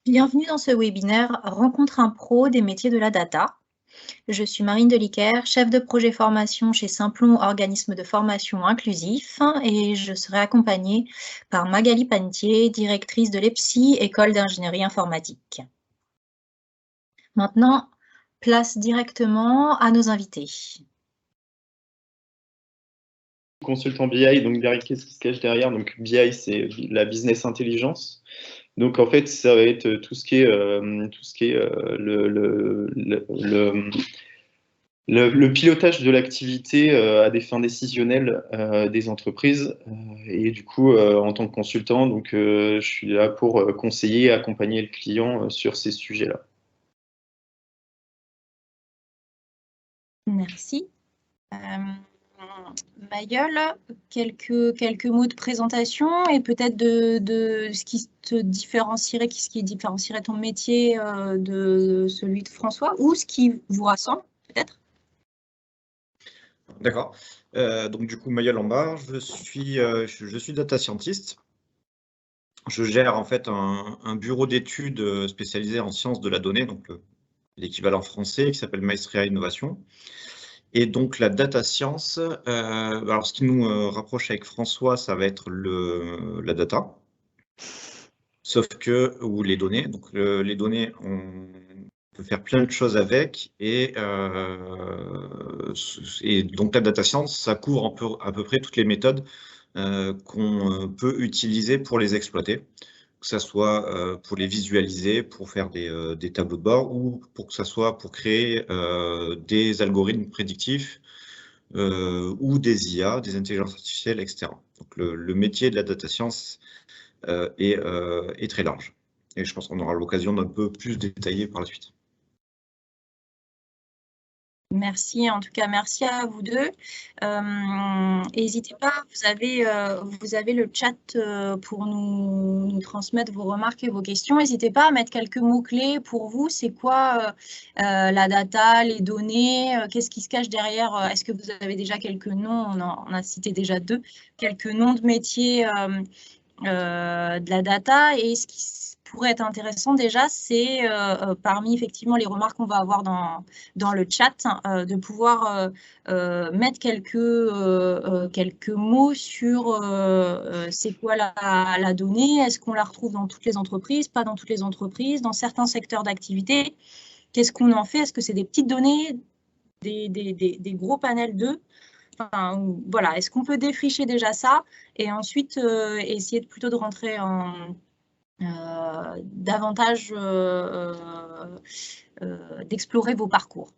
Bienvenue dans ce webinaire Rencontre un pro des métiers de la data. Je suis Marine Deliquer, chef de projet formation chez Simplon, organisme de formation inclusif, et je serai accompagnée par Magali Panetier, directrice de l'EPSI, École d'ingénierie informatique. Maintenant, place directement à nos invités. Consultant BI, donc derrière, qu'est-ce qui se cache derrière? Donc BI, c'est la business intelligence. Donc en fait, ça va être tout ce qui est le pilotage de l'activité à des fins décisionnelles des entreprises. Et du coup, en tant que consultant, donc je suis là pour conseiller et accompagner le client sur ces sujets-là. Merci. Mayol, quelques mots de présentation et peut-être de ce qui te différencierait, ce qui différencierait ton métier de celui de François, ou ce qui vous rassemble, peut-être. D'accord. Donc du coup, Mayol Lombard, je suis data scientist. Je gère en fait un bureau d'études spécialisé en sciences de la donnée, donc l'équivalent français qui s'appelle Maestria Innovation. Et donc la data science, alors ce qui nous rapproche avec François, ça va être la data, sauf que, ou les données. Donc les données, on peut faire plein de choses avec, et donc la data science, ça couvre à peu près toutes les méthodes qu'on peut utiliser pour les exploiter, que ce soit pour les visualiser, pour faire des tableaux de bord, ou pour que ce soit pour créer des algorithmes prédictifs ou des IA, des intelligences artificielles, etc. Donc le métier de la data science est très large. Et je pense qu'on aura l'occasion d'un peu plus détailler par la suite. Merci, en tout cas, merci à vous deux. N'hésitez pas, vous avez le chat pour nous transmettre vos remarques et vos questions. N'hésitez pas à mettre quelques mots-clés pour vous. C'est quoi la data, les données? Qu'est-ce qui se cache derrière? Est-ce que vous avez déjà quelques noms? On a cité déjà deux. Quelques noms de métiers de la data, et ce qui pourrait être intéressant déjà, c'est parmi effectivement les remarques qu'on va avoir dans le chat, de pouvoir mettre quelques mots sur c'est quoi la donnée, est-ce qu'on la retrouve dans toutes les entreprises, pas dans toutes les entreprises, dans certains secteurs d'activité, qu'est-ce qu'on en fait, est-ce que c'est des petites données, des gros panels d'eux? Enfin, voilà, est-ce qu'on peut défricher déjà ça et ensuite essayer plutôt de rentrer en davantage d'explorer vos parcours?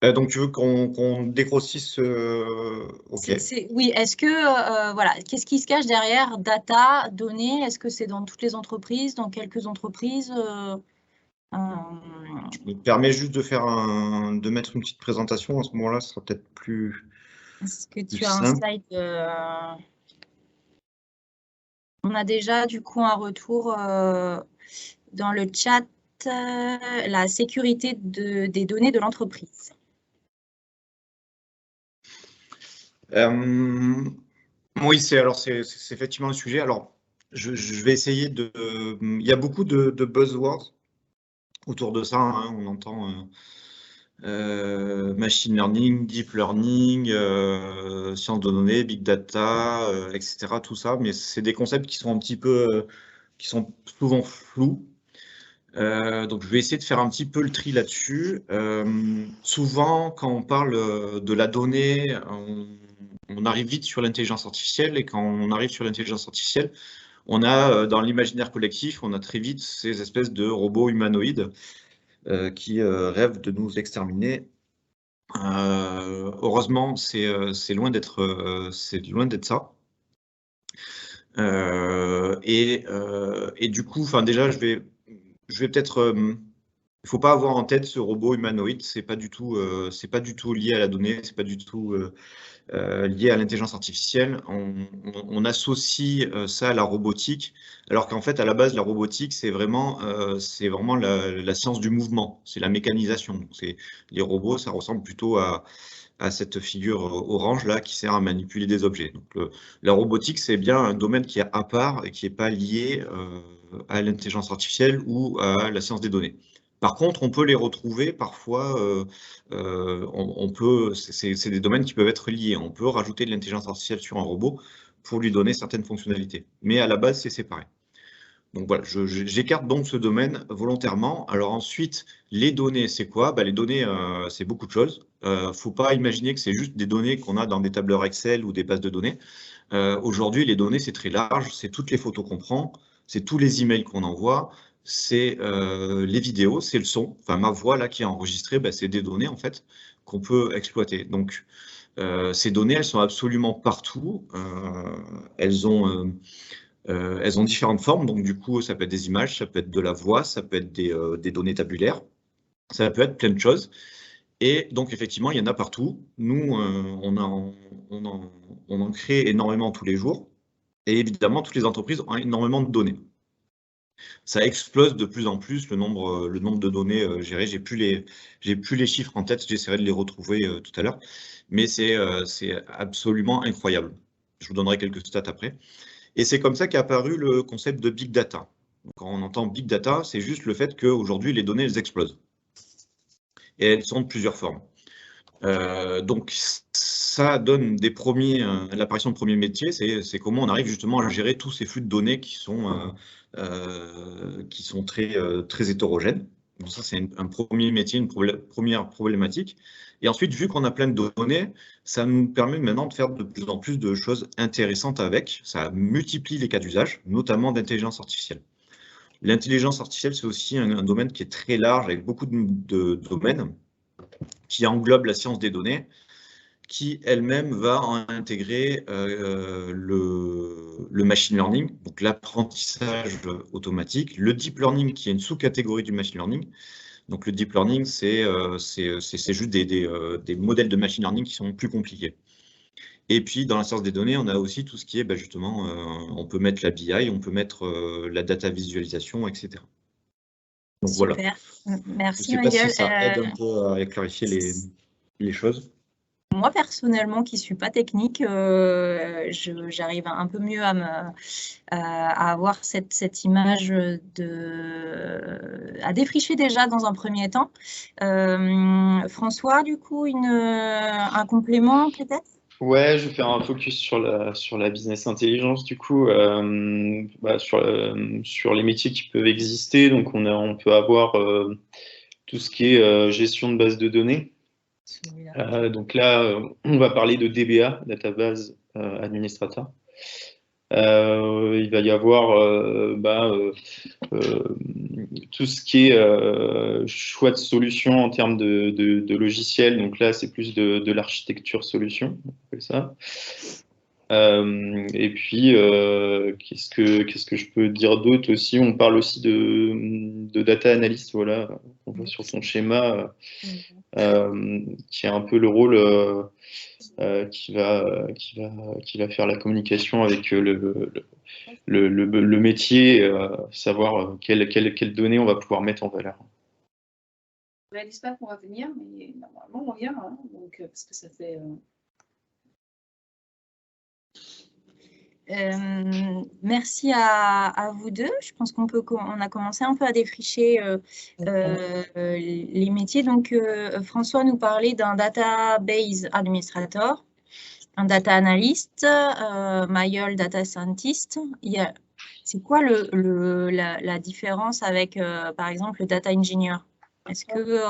Donc tu veux qu'on dégrossisse ok. Oui, est-ce que, voilà, qu'est-ce qui se cache derrière data, données? Est-ce que c'est dans toutes les entreprises, dans quelques entreprises? Je me permets juste de mettre une petite présentation. À ce moment-là, ce sera peut-être plus. Est-ce que tu as un slide? On a déjà du coup un retour dans le chat, la sécurité des données de l'entreprise. Oui, c'est effectivement le sujet. Alors, je vais essayer de. Il y a beaucoup de buzzwords autour de ça, hein. On entend machine learning, deep learning, sciences de données, big data, etc. Tout ça, mais c'est des concepts qui sont un petit peu, qui sont souvent flous. Donc, je vais essayer de faire un petit peu le tri là-dessus. Souvent, quand on parle de la donnée, on arrive vite sur l'intelligence artificielle, et quand on arrive sur l'intelligence artificielle, on a dans l'imaginaire collectif, on a très vite ces espèces de robots humanoïdes qui rêvent de nous exterminer. Heureusement, c'est loin d'être ça. Et du coup, enfin déjà, je vais peut-être. Il faut pas avoir en tête ce robot humanoïde. C'est pas du tout lié à la donnée. C'est pas du tout lié à l'intelligence artificielle. On associe ça à la robotique, alors qu'en fait, à la base, la robotique, c'est vraiment la science du mouvement, c'est la mécanisation. Les robots, ça ressemble plutôt à à cette figure orange là qui sert à manipuler des objets. Donc, la robotique, c'est bien un domaine qui est à part et qui n'est pas lié à l'intelligence artificielle ou à la science des données. Par contre, on peut les retrouver parfois, c'est des domaines qui peuvent être liés. On peut rajouter de l'intelligence artificielle sur un robot pour lui donner certaines fonctionnalités. Mais à la base, c'est séparé. Donc voilà, j'écarte donc ce domaine volontairement. Alors ensuite, les données, c'est quoi? Les données, c'est beaucoup de choses. Faut pas imaginer que c'est juste des données qu'on a dans des tableurs Excel ou des bases de données. Aujourd'hui, les données, c'est très large. C'est toutes les photos qu'on prend, c'est tous les emails qu'on envoie, c'est les vidéos, c'est le son. Enfin, ma voix là qui est enregistrée, c'est des données en fait qu'on peut exploiter. Donc, ces données, elles sont absolument partout. Elles ont différentes formes, donc du coup, ça peut être des images, ça peut être de la voix, ça peut être des données tabulaires, ça peut être plein de choses. Et donc, effectivement, il y en a partout. Nous, on en crée énormément tous les jours. Et évidemment, toutes les entreprises ont énormément de données. Ça explose de plus en plus le nombre de données gérées. J'ai plus les chiffres en tête, j'essaierai de les retrouver tout à l'heure. Mais c'est absolument incroyable. Je vous donnerai quelques stats après. Et c'est comme ça qu'est apparu le concept de Big Data. Quand on entend Big Data, c'est juste le fait qu'aujourd'hui, les données, elles explosent. Et elles sont de plusieurs formes. Donc, ça donne l'apparition de premiers métiers, c'est comment on arrive justement à gérer tous ces flux de données qui sont très hétérogènes. Donc ça, c'est un premier métier, une première problématique. Et ensuite, vu qu'on a plein de données, ça nous permet maintenant de faire de plus en plus de choses intéressantes avec. Ça multiplie les cas d'usage, notamment d'intelligence artificielle. L'intelligence artificielle, c'est aussi un domaine qui est très large, avec beaucoup de domaines, qui englobe la science des données, qui elle-même va intégrer le machine learning, donc l'apprentissage automatique, le deep learning qui est une sous-catégorie du machine learning. Donc le deep learning, c'est juste des modèles de machine learning qui sont plus compliqués. Et puis dans la science des données, on a aussi tout ce qui est justement, on peut mettre la BI, on peut mettre la data visualisation, etc. Donc super. Voilà. Merci Je ne sais pas Miguel. si ça aide un peu à clarifier les choses. Moi, personnellement, qui ne suis pas technique, j'arrive un peu mieux à avoir cette image à défricher déjà dans un premier temps. François, du coup, un complément peut-être? Ouais, je vais faire un focus sur la business intelligence, du coup, sur les métiers qui peuvent exister. Donc, on peut avoir tout ce qui est gestion de base de données. Donc là, on va parler de DBA, Database Administrator. Il va y avoir tout ce qui est choix de solutions en termes de logiciels. Donc là, c'est plus de l'architecture solution, on appelle ça. Et puis, qu'est-ce que je peux dire d'autre aussi? On parle aussi de data analyst, voilà, on voit sur ton schéma, qui est un peu le rôle qui va faire la communication avec le métier, savoir quelles données on va pouvoir mettre en valeur. Je ne réalise pas qu'on va venir, mais normalement on vient, hein, donc, parce que ça fait... Merci à vous deux. Je pense qu'on a commencé un peu à défricher les métiers. Donc, François nous parlait d'un database administrator, un data analyst, Mayol data scientist. C'est quoi la différence avec, par exemple, le data engineer? Est-ce que,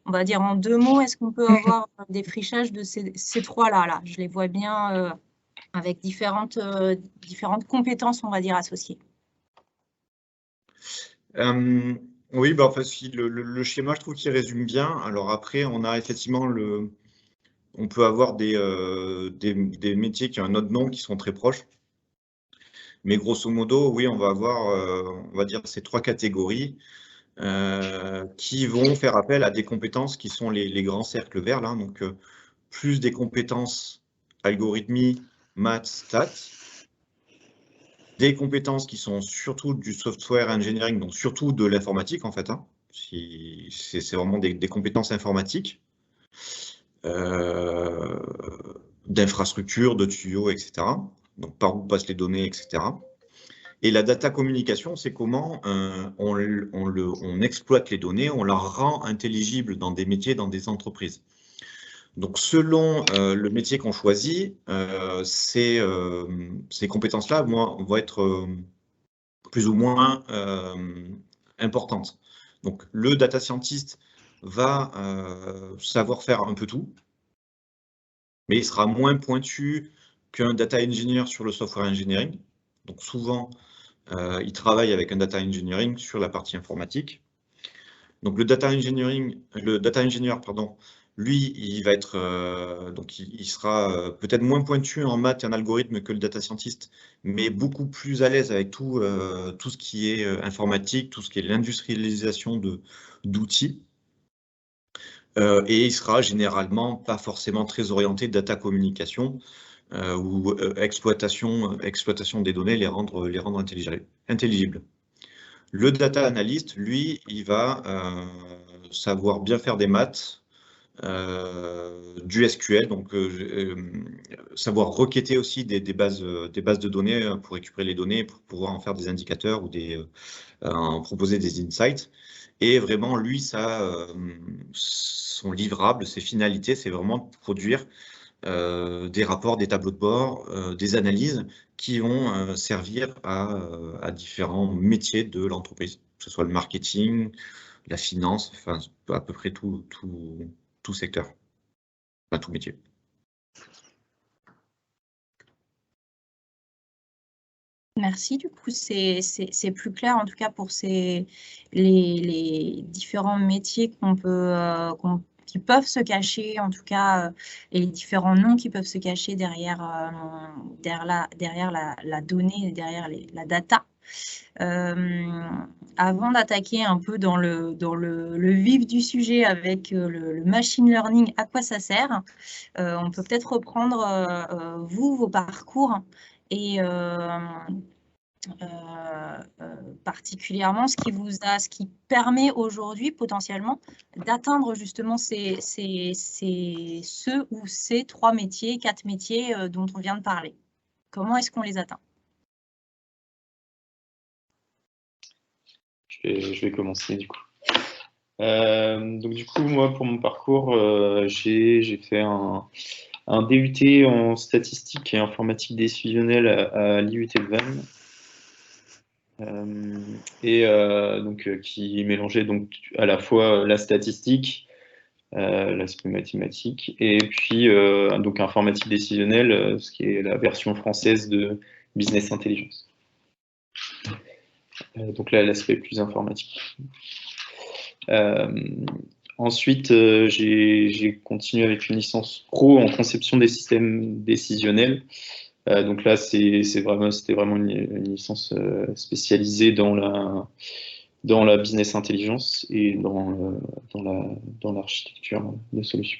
on va dire en 2 mots, est-ce qu'on peut avoir des défrichage de ces trois-là là? Je les vois bien avec différentes compétences, on va dire, associées. Oui, en fait, le schéma, je trouve qu'il résume bien. Alors après, on a effectivement on peut avoir des métiers qui ont un autre nom qui sont très proches. Mais grosso modo, oui, on va avoir, on va dire, ces 3 catégories qui vont faire appel à des compétences qui sont les grands cercles verts, là. Donc, plus des compétences algorithmiques, maths, stats, des compétences qui sont surtout du software engineering, donc surtout de l'informatique en fait, hein. C'est vraiment des compétences informatiques. d'infrastructures, de tuyaux, etc. Donc, par où passent les données, etc. Et la data communication, c'est comment on exploite les données, on la rend intelligible dans des métiers, dans des entreprises. Donc, selon le métier qu'on choisit, ces compétences-là vont être plus ou moins importantes. Donc, le data scientist va savoir faire un peu tout, mais il sera moins pointu qu'un data engineer sur le software engineering. Donc, souvent, il travaille avec un data engineering sur la partie informatique. Donc, le data engineer, pardon, lui, il va être, donc il sera peut-être moins pointu en maths et en algorithme que le data scientist, mais beaucoup plus à l'aise avec tout ce qui est informatique, tout ce qui est l'industrialisation d'outils. Et il sera généralement pas forcément très orienté data communication ou exploitation des données, les rendre intelligibles. Le data analyst, lui, il va savoir bien faire des maths, du SQL, donc savoir requêter aussi des bases de données pour récupérer les données, pour pouvoir en faire des indicateurs ou en proposer des insights. Et vraiment, lui, son livrable, ses finalités, c'est vraiment de produire des rapports, des tableaux de bord, des analyses qui vont servir à différents métiers de l'entreprise, que ce soit le marketing, la finance, enfin à peu près tout secteur, enfin tout métier. Merci, du coup, c'est plus clair, en tout cas, pour les différents métiers qui peuvent se cacher, en tout cas, et les différents noms qui peuvent se cacher derrière la donnée, derrière la data. Avant d'attaquer un peu dans le vif du sujet avec le machine learning, à quoi ça sert, on peut peut-être reprendre vos parcours et particulièrement ce qui permet aujourd'hui potentiellement d'atteindre justement ces 3 métiers, 4 métiers dont on vient de parler. Comment est-ce qu'on les atteint? Je vais commencer du coup. Donc du coup, moi, pour mon parcours, j'ai fait un DUT en statistique et informatique décisionnelle à l'IUT de Vannes. Donc qui mélangeait donc à la fois la statistique, l'aspect mathématique, et puis donc informatique décisionnelle, ce qui est la version française de Business Intelligence. Donc là, l'aspect plus informatique. Ensuite, j'ai continué avec une licence pro en conception des systèmes décisionnels. Donc là, c'était vraiment une licence spécialisée dans la business intelligence et dans l'architecture de solutions.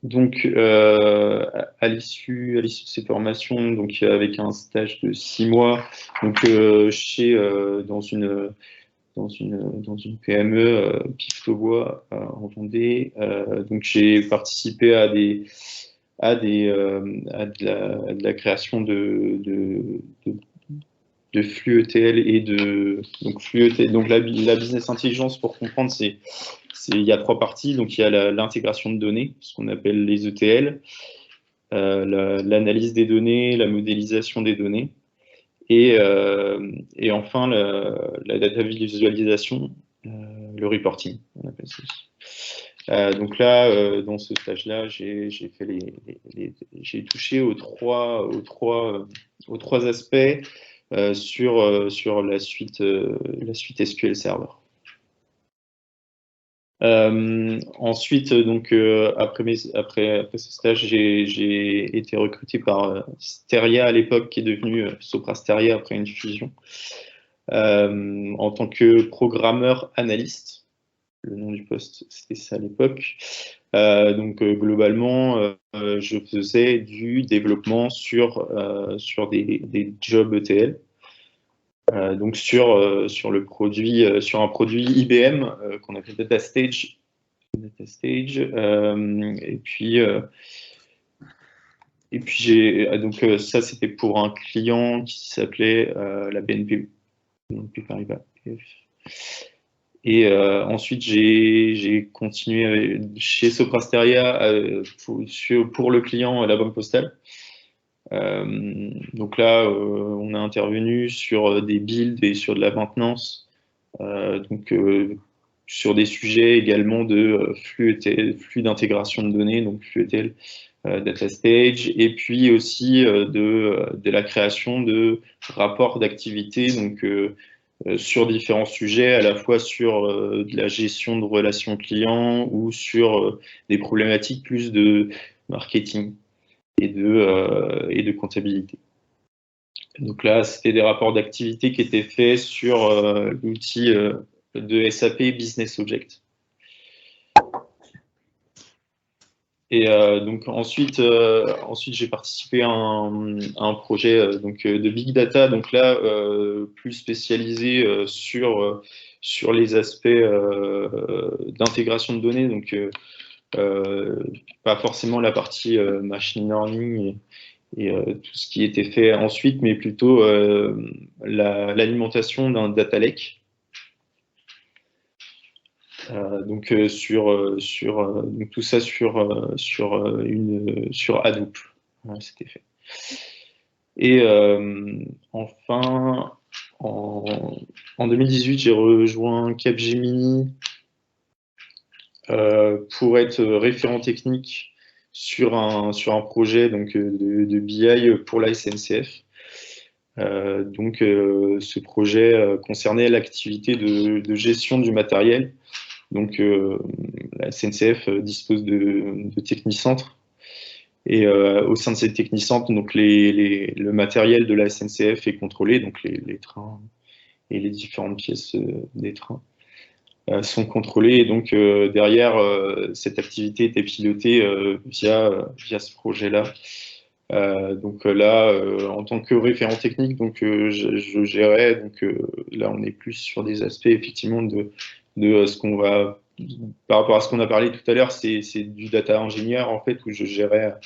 Donc, à l'issue de ces formations, donc avec un stage de 6 mois, donc dans une PME, Pif-Taubois, en Vendée. Donc, j'ai participé à de la création de flux ETL et donc flux ETL. Donc, la business intelligence, pour comprendre, il y a 3 parties. Donc, il y a l'intégration de données, ce qu'on appelle les ETL, l'analyse des données, la modélisation des données, et enfin la data visualisation, le reporting, on appelle ça aussi. Donc là, dans ce stage-là, j'ai touché aux trois aspects sur la suite SQL Server. Ensuite, donc après ce stage, j'ai été recruté par Steria à l'époque, qui est devenu Sopra Steria après une fusion, en tant que programmeur analyste. Le nom du poste, c'était ça à l'époque. Donc globalement, je faisais du développement sur des jobs ETL. Donc sur un produit IBM qu'on appelle Data Stage Data Stage. Et puis donc ça c'était pour un client qui s'appelait la BNP Paribas. Et ensuite j'ai continué chez Soprasteria pour le client La Banque Postale. Donc là on a intervenu sur des builds et sur de la maintenance, donc sur des sujets également de flux d'intégration de données, donc flux ETL, Data Stage, et puis aussi de la création de rapports d'activité, donc sur différents sujets, à la fois sur de la gestion de relations clients ou sur des problématiques plus de marketing et de comptabilité. Donc là, c'était des rapports d'activité qui étaient faits sur l'outil de SAP Business Object. Et donc ensuite j'ai participé à un projet donc de big data, donc là plus spécialisé sur les aspects d'intégration de données, donc pas forcément la partie machine learning et tout ce qui était fait ensuite, mais plutôt l'alimentation d'un data lake. Donc donc tout ça sur Hadoop, voilà, c'était fait. Et enfin en 2018 j'ai rejoint Capgemini pour être référent technique sur un projet donc de BI pour la SNCF. Donc ce projet concernait l'activité de gestion du matériel. Donc la SNCF dispose de technicentres, et au sein de ces technicentres, donc le matériel de la SNCF est contrôlé, donc les trains et les différentes pièces des trains sont contrôlées, et donc derrière cette activité était pilotée via ce projet-là. Donc là, en tant que référent technique, donc je gérais. Donc là, on est plus sur des aspects effectivement de ce qu'on va, par rapport à ce qu'on a parlé tout à l'heure, c'est du data ingénieur en fait, où je gérais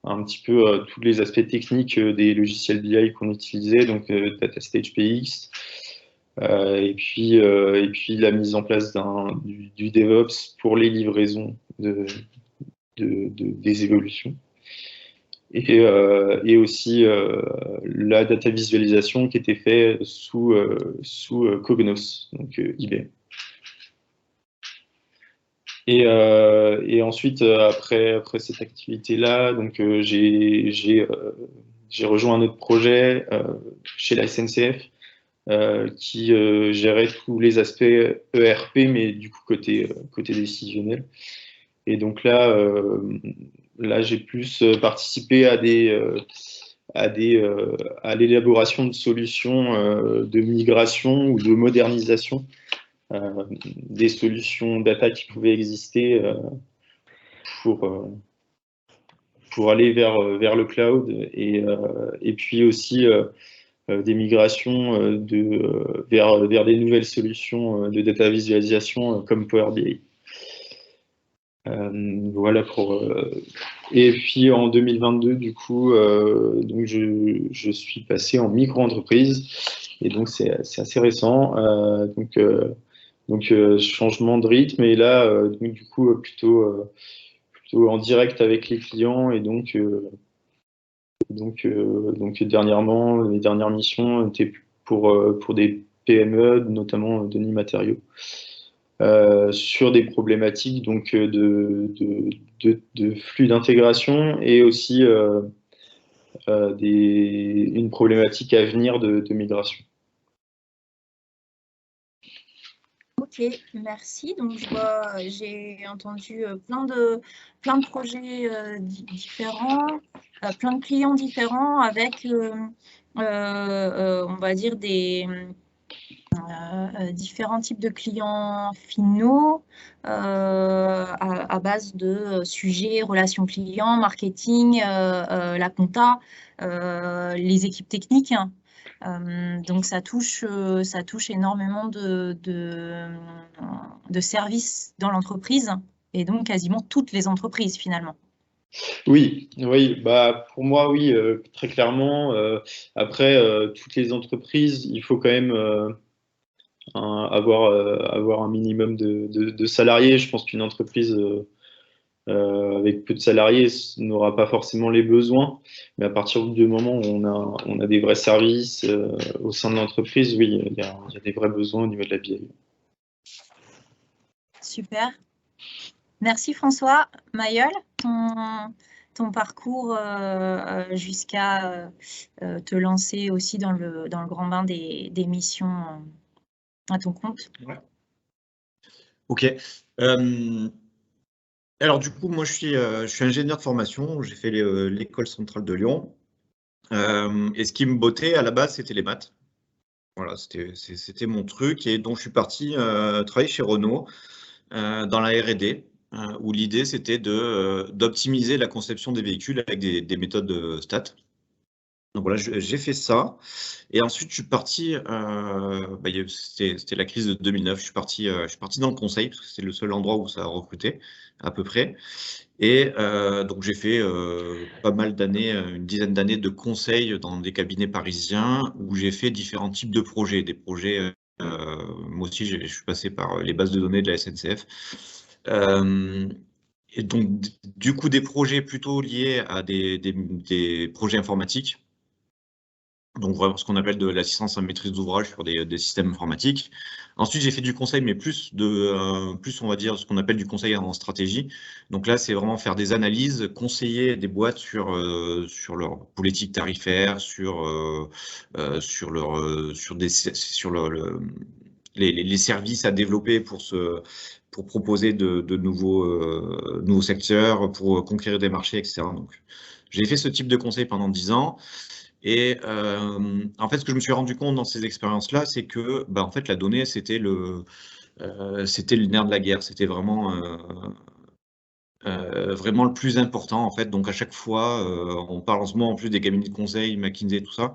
un petit peu tous les aspects techniques des logiciels BI qu'on utilisait, donc Data Stage PX, et puis la mise en place du DevOps pour les livraisons des évolutions. Et aussi la data visualisation qui était faite sous Cognos, donc IBM. Et ensuite, après cette activité-là, donc j'ai rejoint un autre projet chez la SNCF qui gérait tous les aspects ERP, mais du coup côté décisionnel. Et donc là j'ai plus participé à l'élaboration de solutions de migration ou de modernisation des solutions data qui pouvaient exister pour aller vers le cloud, et puis aussi des migrations vers des nouvelles solutions de data visualisation comme Power BI. Voilà pour. Et puis en 2022, du coup, donc je suis passé en micro-entreprise, et donc c'est assez récent. Donc changement de rythme, et là donc, du coup plutôt en direct avec les clients, et donc dernièrement les dernières missions étaient pour des PME, notamment Denis Matériaux, sur des problématiques donc de flux d'intégration, et aussi une problématique à venir de migration. Ok, merci. Donc j'ai entendu plein de projets différents, plein de clients différents, avec on va dire des différents types de clients finaux à base de sujets, relations clients, marketing, la compta, les équipes techniques. Donc ça touche énormément de services dans l'entreprise. et donc quasiment toutes les entreprises finalement. Oui, bah, pour moi, oui, très clairement. Après, toutes les entreprises, il faut quand même avoir un minimum de salariés. Je pense qu'une entreprise avec peu de salariés n'aura pas forcément les besoins. Mais à partir du moment où on a des vrais services au sein de l'entreprise, oui, il y a des vrais besoins au niveau de la BI. Super. Merci François. Mayeul, ton parcours jusqu'à te lancer aussi dans le grand bain des missions à ton compte. Ouais. Ok. Alors du coup, moi je suis ingénieur de formation, j'ai fait l'école centrale de Lyon. Et ce qui me bottait à la base, c'était les maths. Voilà, c'était mon truc. Et donc je suis parti travailler chez Renault dans la R&D, où l'idée c'était d'optimiser la conception des véhicules avec des méthodes de stats. Donc voilà, j'ai fait ça. Et ensuite, je suis parti, c'était la crise de 2009, je suis parti dans le conseil, parce que c'est le seul endroit où ça a recruté, à peu près. Et donc, j'ai fait pas mal d'années, une dizaine d'années de conseil dans des cabinets parisiens, où j'ai fait différents types de projets. Des projets, moi aussi, je suis passé par les bases de données de la SNCF. Et donc, du coup, des projets plutôt liés à des projets informatiques. Donc vraiment ce qu'on appelle de l'assistance à maîtrise d'ouvrage sur des systèmes informatiques. Ensuite, j'ai fait du conseil, mais plus on va dire ce qu'on appelle du conseil en stratégie. Donc là, c'est vraiment faire des analyses, conseiller des boîtes sur leur politique tarifaire, sur les services à développer pour proposer de nouveaux secteurs, pour conquérir des marchés, etc. Donc, j'ai fait ce type de conseil pendant 10 ans. Et en fait, ce que je me suis rendu compte dans ces expériences-là, c'est que en fait, la donnée, c'était le nerf de la guerre. C'était vraiment le plus important, en fait. Donc, à chaque fois, on parle en ce moment en plus des cabinets de conseil, McKinsey, tout ça.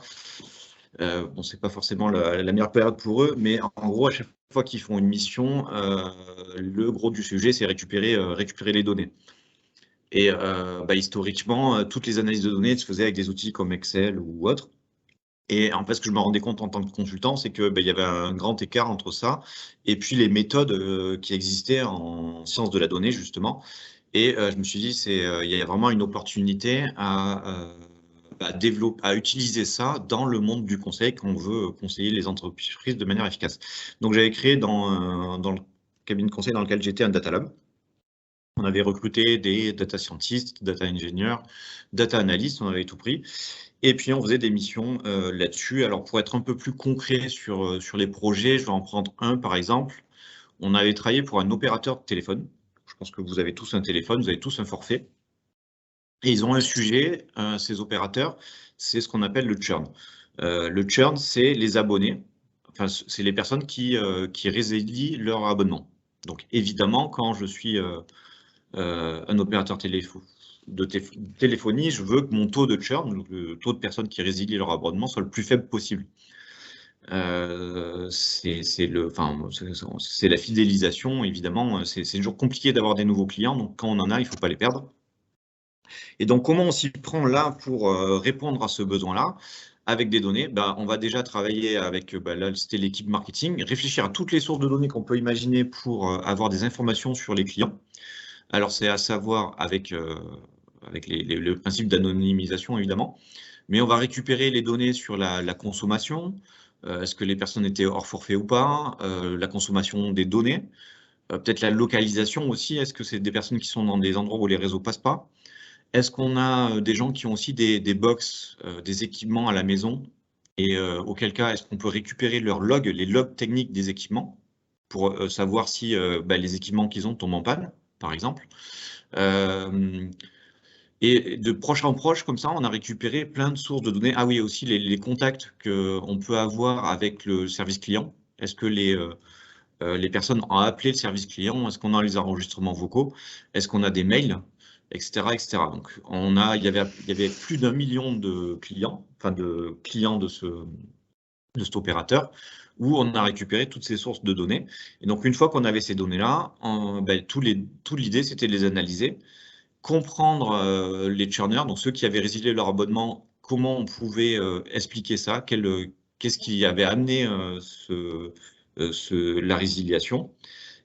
Bon, c'est pas forcément la meilleure période pour eux, mais en gros, à chaque fois qu'ils font une mission, le gros du sujet, c'est récupérer les données. Et historiquement, toutes les analyses de données se faisaient avec des outils comme Excel ou autres. Et en fait, ce que je me rendais compte en tant que consultant, c'est que il y avait un grand écart entre ça et puis les méthodes qui existaient en sciences de la donnée, justement. Et je me suis dit, il y a vraiment une opportunité à utiliser ça dans le monde du conseil quand on veut conseiller les entreprises de manière efficace. Donc, j'avais créé dans le cabinet de conseil dans lequel j'étais un data lab. On avait recruté des data scientists, data engineers, data analysts, on avait tout pris. Et puis, on faisait des missions là-dessus. Alors, pour être un peu plus concret sur les projets, je vais en prendre un, par exemple. On avait travaillé pour un opérateur de téléphone. Je pense que vous avez tous un téléphone, vous avez tous un forfait. Et ils ont un sujet, ces opérateurs, c'est ce qu'on appelle le churn. Le churn, c'est les abonnés, enfin, c'est les personnes qui résilient leur abonnement. Donc, évidemment, quand je suis un opérateur de téléphonie, je veux que mon taux de churn, donc le taux de personnes qui résilient leur abonnement, soit le plus faible possible. C'est la fidélisation, évidemment. C'est toujours compliqué d'avoir des nouveaux clients, donc quand on en a, il ne faut pas les perdre. Et donc, comment on s'y prend là pour répondre à ce besoin-là? Avec des données, on va déjà travailler avec, là, c'était l'équipe marketing, réfléchir à toutes les sources de données qu'on peut imaginer pour avoir des informations sur les clients. Alors, c'est à savoir avec le principe d'anonymisation, évidemment, mais on va récupérer les données sur la consommation, est-ce que les personnes étaient hors forfait ou pas, la consommation des données, peut-être la localisation aussi, est-ce que c'est des personnes qui sont dans des endroits où les réseaux passent pas? Est-ce qu'on a des gens qui ont aussi des box, des équipements à la maison? Et auquel cas, est-ce qu'on peut récupérer leurs logs, les logs techniques des équipements, pour savoir si les équipements qu'ils ont tombent en panne, par exemple? Et de proche en proche, comme ça, on a récupéré plein de sources de données. Ah oui, aussi les contacts qu'on peut avoir avec le service client. Est-ce que les personnes ont appelé le service client? Est-ce qu'on a les enregistrements vocaux? Est-ce qu'on a des mails? Etc., etc. Donc, il y avait plus d'1 million de clients, enfin de clients de de cet opérateur, où on a récupéré toutes ces sources de données. Et donc, une fois qu'on avait ces données-là, toute l'idée, c'était de les analyser, comprendre les churners, donc ceux qui avaient résilié leur abonnement, comment on pouvait expliquer ça, qu'est-ce qui avait amené la résiliation.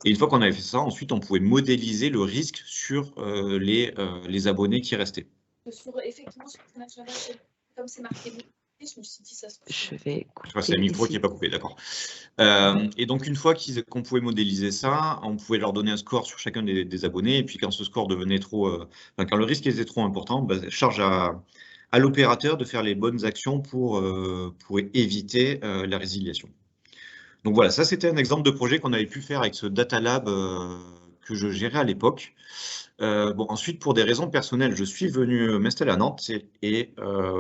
Et une fois qu'on avait fait ça, ensuite, on pouvait modéliser le risque sur les abonnés qui restaient. Effectivement, sur International, comme c'est marqué, je me suis dit ça se trouve. Je vais couper. C'est le micro qui n'est pas coupé, d'accord. Et donc, une fois qu'on pouvait modéliser ça, on pouvait leur donner un score sur chacun des abonnés. Et puis, quand ce score devenait quand le risque était trop important, charge à l'opérateur de faire les bonnes actions pour éviter la résiliation. Donc voilà, ça c'était un exemple de projet qu'on avait pu faire avec ce Data Lab que je gérais à l'époque. Ensuite, pour des raisons personnelles, je suis venu m'installer à Nantes et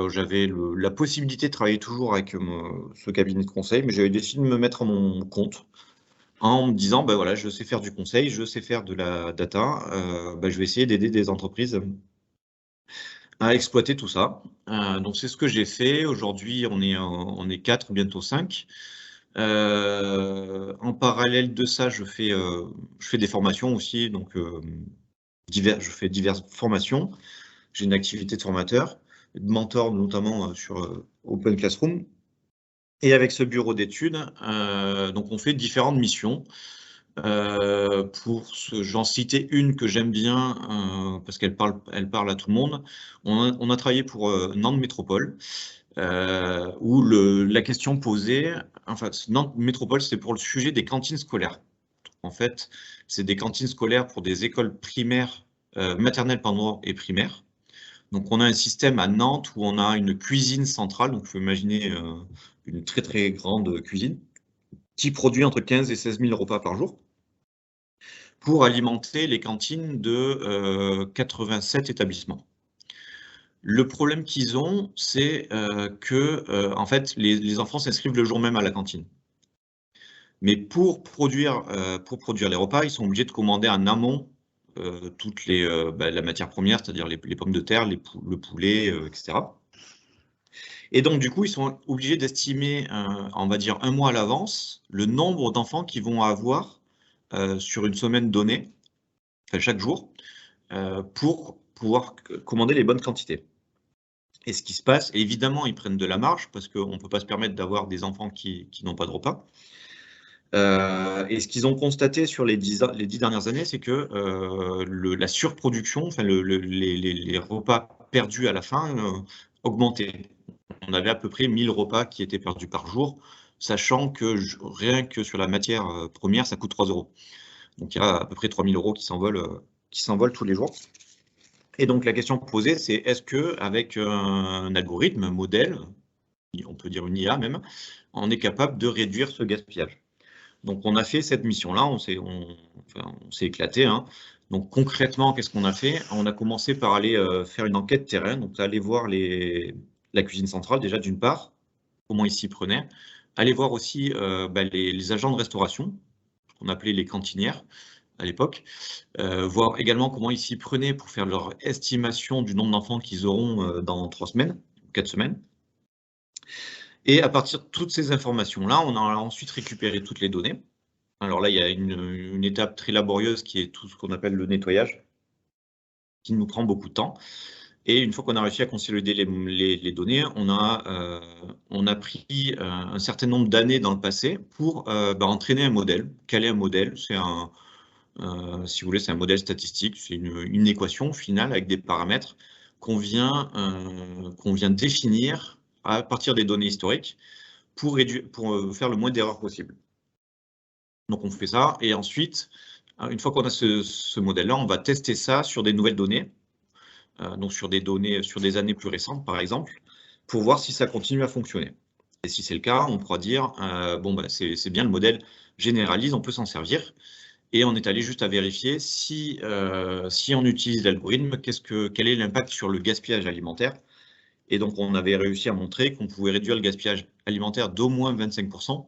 j'avais la possibilité de travailler toujours avec ce cabinet de conseil, mais j'avais décidé de me mettre à mon compte en me disant, voilà, je sais faire du conseil, je sais faire de la data, je vais essayer d'aider des entreprises à exploiter tout ça. Donc c'est ce que j'ai fait. Aujourd'hui, on est 4, bientôt 5. En parallèle de ça, je fais des formations aussi, donc je fais diverses formations. J'ai une activité de formateur, de mentor notamment sur Open Classroom. Et avec ce bureau d'études, donc on fait différentes missions. J'en citais une que j'aime bien parce qu'elle parle à tout le monde. On a travaillé pour Nantes Métropole. Où la question posée, enfin, Nantes Métropole, c'était pour le sujet des cantines scolaires. En fait, c'est des cantines scolaires pour des écoles primaires, maternelles et primaires. Donc, on a un système à Nantes où on a une cuisine centrale, donc il faut imaginer une très très grande cuisine, qui produit entre 15 et 16 000 repas par jour, pour alimenter les cantines de 87 établissements. Le problème qu'ils ont, c'est que en fait, les enfants s'inscrivent le jour même à la cantine. Mais pour produire les repas, ils sont obligés de commander en amont toute la matière première, c'est-à-dire les pommes de terre, le poulet, etc. Et donc, du coup, ils sont obligés d'estimer, on va dire, un mois à l'avance, le nombre d'enfants qu'ils vont avoir sur une semaine donnée, enfin chaque jour, pour pouvoir commander les bonnes quantités. Et ce qui se passe, évidemment, ils prennent de la marge parce qu'on ne peut pas se permettre d'avoir des enfants qui n'ont pas de repas. Et ce qu'ils ont constaté sur les 10 dernières années, c'est que la surproduction, enfin les repas perdus à la fin augmentaient. On avait à peu près 1000 repas qui étaient perdus par jour, sachant que rien que sur la matière première, ça coûte 3 €. Donc il y a à peu près 3000 € qui s'envolent tous les jours. Et donc la question posée, c'est est-ce qu'avec un algorithme, un modèle, on peut dire une IA même, on est capable de réduire ce gaspillage? Donc on a fait cette mission-là, on s'est éclaté. Hein. Donc concrètement, qu'est-ce qu'on a fait? On a commencé par aller faire une enquête terrain, donc aller voir la cuisine centrale déjà d'une part, comment ils s'y prenaient, aller voir aussi les agents de restauration, qu'on appelait les cantinières à l'époque, voir également comment ils s'y prenaient pour faire leur estimation du nombre d'enfants qu'ils auront dans 3 semaines, 4 semaines. Et à partir de toutes ces informations-là, on a ensuite récupéré toutes les données. Alors là, il y a une étape très laborieuse qui est tout ce qu'on appelle le nettoyage, qui nous prend beaucoup de temps. Et une fois qu'on a réussi à consolider les données, on a pris un certain nombre d'années dans le passé pour entraîner un modèle, caler un modèle. C'est si vous voulez, c'est un modèle statistique, c'est une équation finale avec des paramètres qu'on vient définir à partir des données historiques pour faire le moins d'erreurs possible. Donc on fait ça, et ensuite, une fois qu'on a ce modèle-là, on va tester ça sur des nouvelles données, donc sur des années plus récentes par exemple, pour voir si ça continue à fonctionner. Et si c'est le cas, on pourra dire, c'est bien, le modèle généralise, on peut s'en servir. Et on est allé juste à vérifier si on utilise l'algorithme, quel est l'impact sur le gaspillage alimentaire. Et donc, on avait réussi à montrer qu'on pouvait réduire le gaspillage alimentaire d'au moins 25%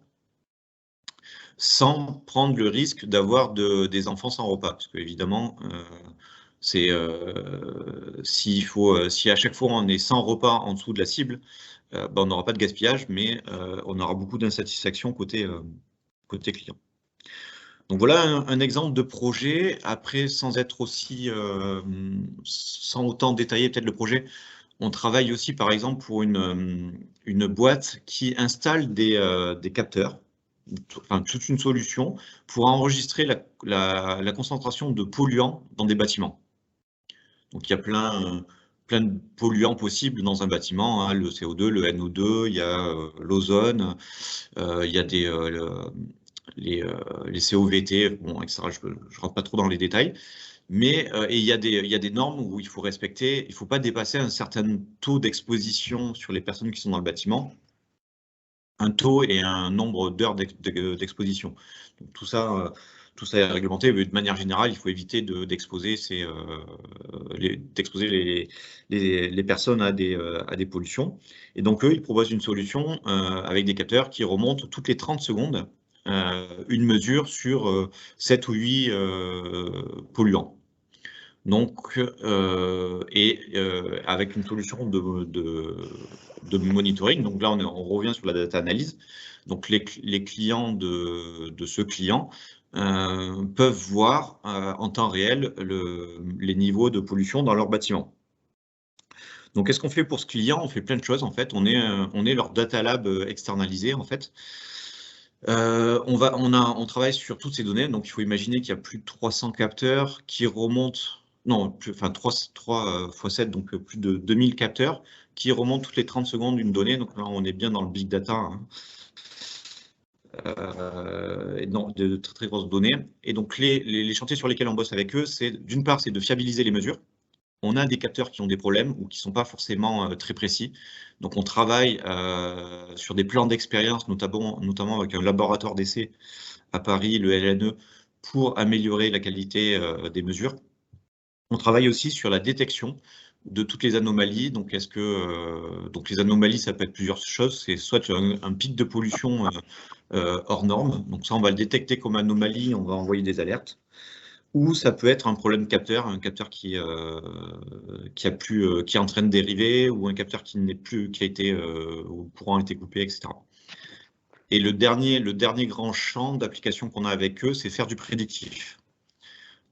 sans prendre le risque d'avoir des enfants sans repas. Parce qu'évidemment, si à chaque fois on est sans repas en dessous de la cible, on n'aura pas de gaspillage, mais on aura beaucoup d'insatisfaction côté client. Donc voilà un exemple de projet. Après, sans être aussi, sans autant détailler peut-être le projet, on travaille aussi par exemple pour une boîte qui installe des capteurs, enfin toute une solution pour enregistrer la concentration de polluants dans des bâtiments. Donc il y a plein de polluants possibles dans un bâtiment, hein, le CO2, le NO2, il y a l'ozone, il y a les COVT, bon, etc. Je ne rentre pas trop dans les détails. Mais et il y a des normes où il faut respecter, il ne faut pas dépasser un certain taux d'exposition sur les personnes qui sont dans le bâtiment, un taux et un nombre d'heures d'exposition. Donc tout ça est réglementé, mais de manière générale, il faut éviter d'exposer les personnes à des pollutions. Et donc eux, ils proposent une solution avec des capteurs qui remontent toutes les 30 secondes une mesure sur 7 ou 8 polluants. Donc, avec une solution de monitoring. Donc là, on revient sur la data analyse. Donc les clients de ce client peuvent voir en temps réel les niveaux de pollution dans leur bâtiment. Donc, qu'est-ce qu'on fait pour ce client? On fait plein de choses, en fait. On est leur data lab externalisé, en fait. On travaille sur toutes ces données, donc il faut imaginer qu'il y a plus de 300 capteurs qui remontent, enfin 3 x 7, donc plus de 2000 capteurs qui remontent toutes les 30 secondes une donnée, donc là on est bien dans le big data, hein. De très très grosses données. Et donc les chantiers sur lesquels on bosse avec eux, d'une part c'est de fiabiliser les mesures. On a des capteurs qui ont des problèmes ou qui ne sont pas forcément très précis. Donc, on travaille sur des plans d'expérience, notamment avec un laboratoire d'essai à Paris, le LNE, pour améliorer la qualité des mesures. On travaille aussi sur la détection de toutes les anomalies. Donc, donc les anomalies, ça peut être plusieurs choses. C'est soit un pic de pollution hors norme. Donc, ça, on va le détecter comme anomalie, on va envoyer des alertes. Ou ça peut être un problème de capteur, un capteur qui est en train de dériver, ou un capteur qui n'est plus, où le courant a été coupé, etc. Et le dernier grand champ d'application qu'on a avec eux, c'est faire du prédictif.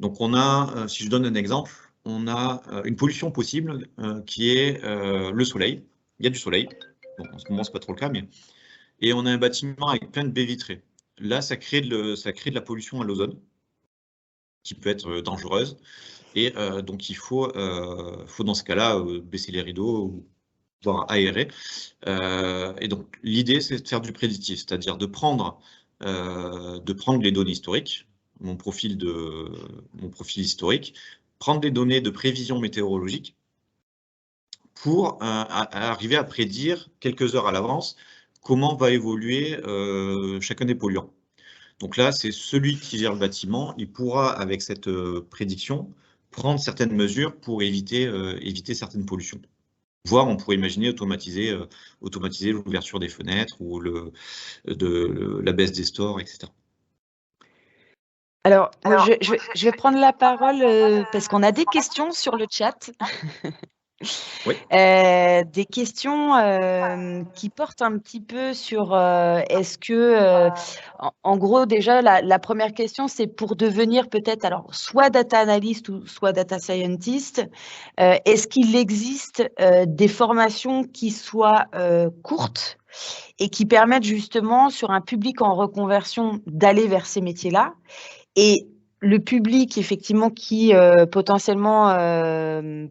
Donc on a, si je donne un exemple, on a une pollution possible qui est le soleil. Il y a du soleil. Bon, en ce moment, c'est pas trop le cas, et on a un bâtiment avec plein de baies vitrées. Là, ça crée de la pollution à l'ozone, qui peut être dangereuse. Et donc, il faut dans ce cas-là baisser les rideaux ou voire aérer. Et donc, l'idée, c'est de faire du prédictif, c'est-à-dire de prendre les données historiques, mon profil historique, prendre des données de prévision météorologique pour arriver à prédire quelques heures à l'avance comment va évoluer chacun des polluants. Donc là, c'est celui qui gère le bâtiment, il pourra, avec cette prédiction, prendre certaines mesures pour éviter certaines pollutions. Voire, on pourrait imaginer automatiser l'ouverture des fenêtres ou la baisse des stores, etc. Alors, je vais prendre la parole parce qu'on a des questions sur le chat. Oui. Des questions qui portent un petit peu sur est-ce que, en gros, déjà, la première question, c'est pour devenir peut-être, alors, soit data analyst ou soit data scientist, est-ce qu'il existe des formations qui soient courtes et qui permettent justement, sur un public en reconversion, d'aller vers ces métiers-là? Et le public, effectivement, qui potentiellement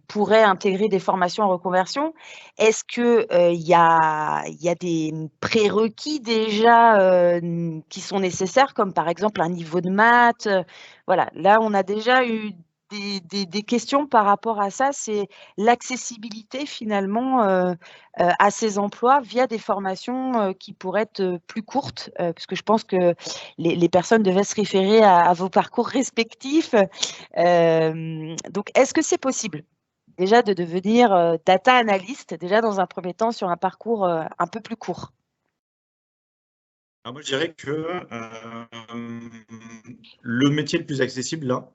pourrait intégrer des formations en reconversion, est-ce qu'il y a des prérequis déjà qui sont nécessaires, comme par exemple un niveau de maths? Voilà, là, on a déjà eu des questions par rapport à ça. C'est l'accessibilité finalement à ces emplois via des formations qui pourraient être plus courtes, puisque je pense que les personnes devaient se référer à vos parcours respectifs. Donc, est-ce que c'est possible déjà de devenir data analyst, déjà dans un premier temps sur un parcours un peu plus court? Alors moi, je dirais que le métier le plus accessible, là,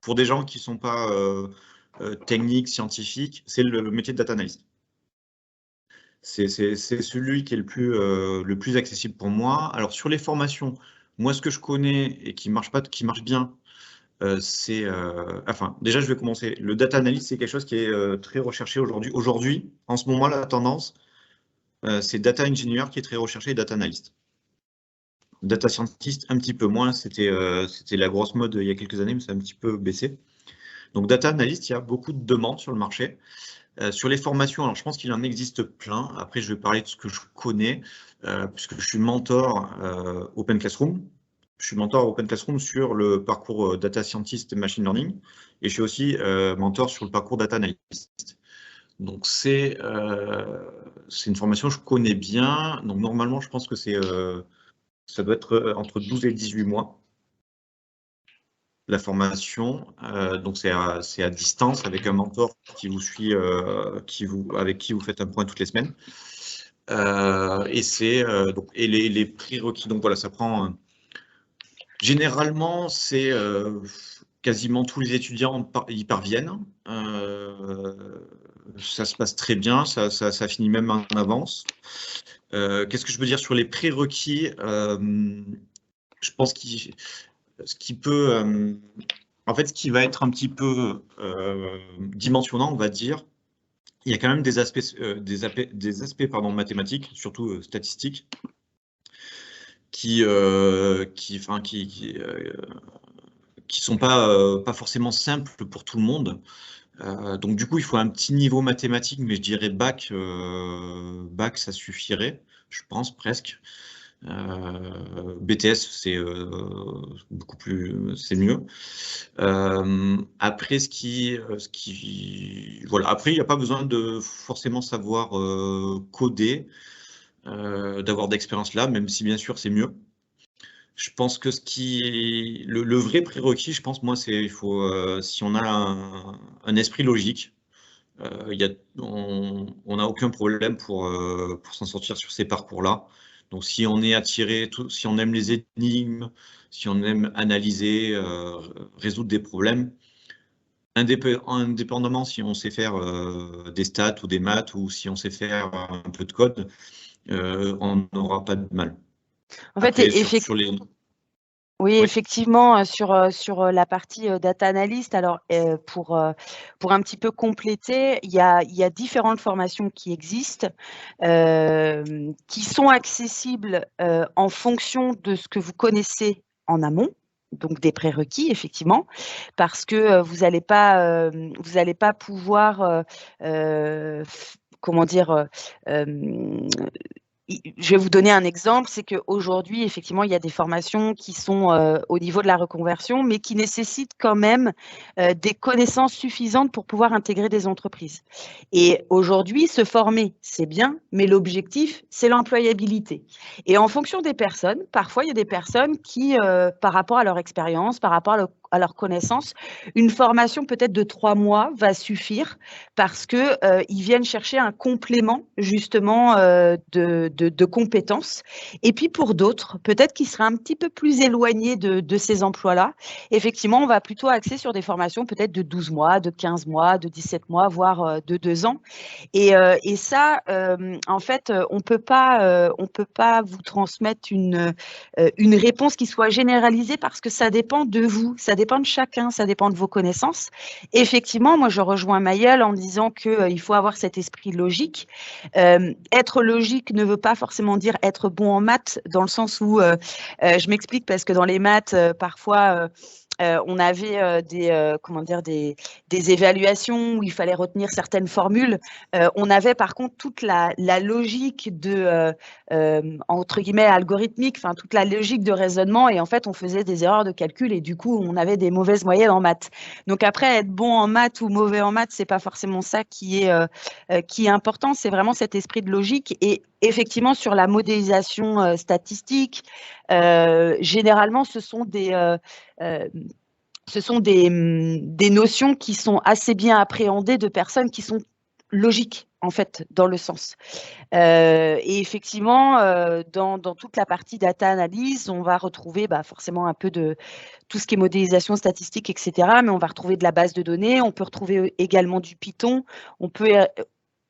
pour des gens qui ne sont pas techniques, scientifiques, c'est le métier de data analyst. C'est celui qui est le plus accessible pour moi. Alors, sur les formations, moi, ce que je connais et qui marche bien, c'est... enfin, déjà, je vais commencer. Le data analyst, c'est quelque chose qui est très recherché aujourd'hui. Aujourd'hui, en ce moment, la tendance, c'est data engineer qui est très recherché et data analyst. Data scientist, un petit peu moins. C'était la grosse mode il y a quelques années, mais ça a un petit peu baissé. Donc, data analyst, il y a beaucoup de demandes sur le marché. Sur les formations, alors je pense qu'il en existe plein. Après, je vais parler de ce que je connais, puisque je suis mentor Open Classroom. Je suis mentor Open Classroom sur le parcours Data Scientist et Machine Learning. Et je suis aussi mentor sur le parcours Data Analyst. Donc, c'est une formation que je connais bien. Donc, normalement, je pense que ça doit être entre 12 et 18 mois. La formation, donc c'est à distance avec un mentor qui vous suit, avec qui vous faites un point toutes les semaines. Et les prérequis. Donc voilà, ça prend. Généralement, c'est quasiment tous les étudiants y parviennent. Ça se passe très bien, ça finit même en avance. Qu'est-ce que je veux dire sur les prérequis? Je pense ce qui peut, en fait, ce qui va être un petit peu dimensionnant, on va dire, il y a quand même des aspects, mathématiques, surtout statistiques, qui sont pas forcément simples pour tout le monde. Donc du coup, il faut un petit niveau mathématique, mais je dirais bac, ça suffirait, je pense presque. BTS, c'est beaucoup plus, c'est mieux. Après, voilà. Après, il n'y a pas besoin de forcément savoir coder, d'avoir d'expérience là, même si bien sûr c'est mieux. Je pense que le vrai prérequis, je pense, moi, c'est il faut si on a un esprit logique. On n'a aucun problème pour s'en sortir sur ces parcours-là. Donc, si on est attiré, si on aime les énigmes, si on aime analyser, résoudre des problèmes, indépendamment si on sait faire des stats ou des maths ou si on sait faire un peu de code, on n'aura pas de mal. En fait, Après, sur les... Oui, Oui. effectivement, sur la partie data analyst, alors pour un petit peu compléter, il y a différentes formations qui existent, qui sont accessibles en fonction de ce que vous connaissez en amont, donc des prérequis, effectivement, parce que vous n'allez pas pouvoir, comment dire, je vais vous donner un exemple, c'est qu'aujourd'hui, effectivement, il y a des formations qui sont au niveau de la reconversion, mais qui nécessitent quand même des connaissances suffisantes pour pouvoir intégrer des entreprises. Et aujourd'hui, se former, c'est bien, mais l'objectif, c'est l'employabilité. Et en fonction des personnes, parfois, il y a des personnes qui, par rapport à leur expérience, par rapport à leur connaissance, une formation peut-être de 3 mois va suffire parce qu'ils viennent chercher un complément justement de compétences. Et puis pour d'autres, peut-être qu'ils seraient un petit peu plus éloignés de ces emplois-là. Effectivement, on va plutôt axer sur des formations peut-être de 12 mois, de 15 mois, de 17 mois, voire de 2 ans. Et ça, en fait, on peut pas vous transmettre une réponse qui soit généralisée parce que ça dépend de vous, ça dépend de chacun, ça dépend de vos connaissances. Effectivement, moi, je rejoins Maëlle en disant qu'il faut avoir cet esprit logique. Être logique ne veut pas forcément dire être bon en maths, dans le sens où, je m'explique parce que dans les maths, parfois, on avait des évaluations où il fallait retenir certaines formules. On avait par contre toute la logique entre guillemets algorithmique, enfin toute la logique de raisonnement, et en fait on faisait des erreurs de calcul et du coup on avait des mauvaises moyennes en maths. Donc après, être bon en maths ou mauvais en maths, c'est pas forcément ça qui est important, c'est vraiment cet esprit de logique. Et effectivement, sur la modélisation statistique, généralement ce sont des notions qui sont assez bien appréhendées de personnes qui sont logiques, en fait, dans le sens. Et effectivement, dans toute la partie data analyse, on va retrouver forcément un peu de tout ce qui est modélisation statistique, etc. Mais on va retrouver de la base de données, on peut retrouver également du Python, on peut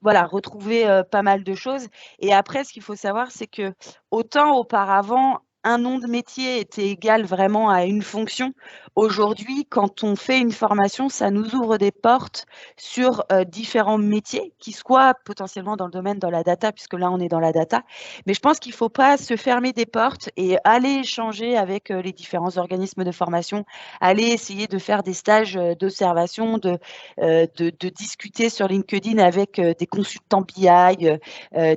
voilà, retrouver pas mal de choses. Et après, ce qu'il faut savoir, c'est que autant auparavant, un nom de métier était égal vraiment à une fonction. Aujourd'hui, quand on fait une formation, ça nous ouvre des portes sur différents métiers, qui soient potentiellement dans le domaine, dans la data, puisque là, on est dans la data. Mais je pense qu'il ne faut pas se fermer des portes et aller échanger avec les différents organismes de formation, aller essayer de faire des stages d'observation, de discuter sur LinkedIn avec des consultants BI,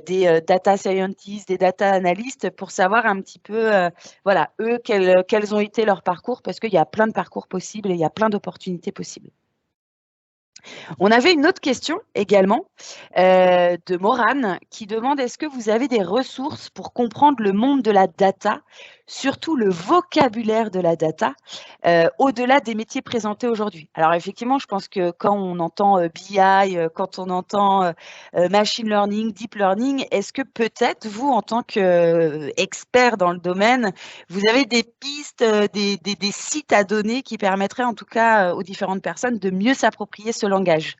des data scientists, des data analystes pour savoir un petit peu, voilà, eux, quels ont été leurs parcours, parce qu'il y a plein de parcours possibles et il y a plein d'opportunités possibles. On avait une autre question également de Morane qui demande: est-ce que vous avez des ressources pour comprendre le monde de la data, surtout le vocabulaire de la data, au-delà des métiers présentés aujourd'hui? Alors effectivement, je pense que quand on entend BI, quand on entend machine learning, deep learning, est-ce que peut-être vous, en tant qu'expert dans le domaine, vous avez des pistes, des sites à donner qui permettraient en tout cas aux différentes personnes de mieux s'approprier ce langage?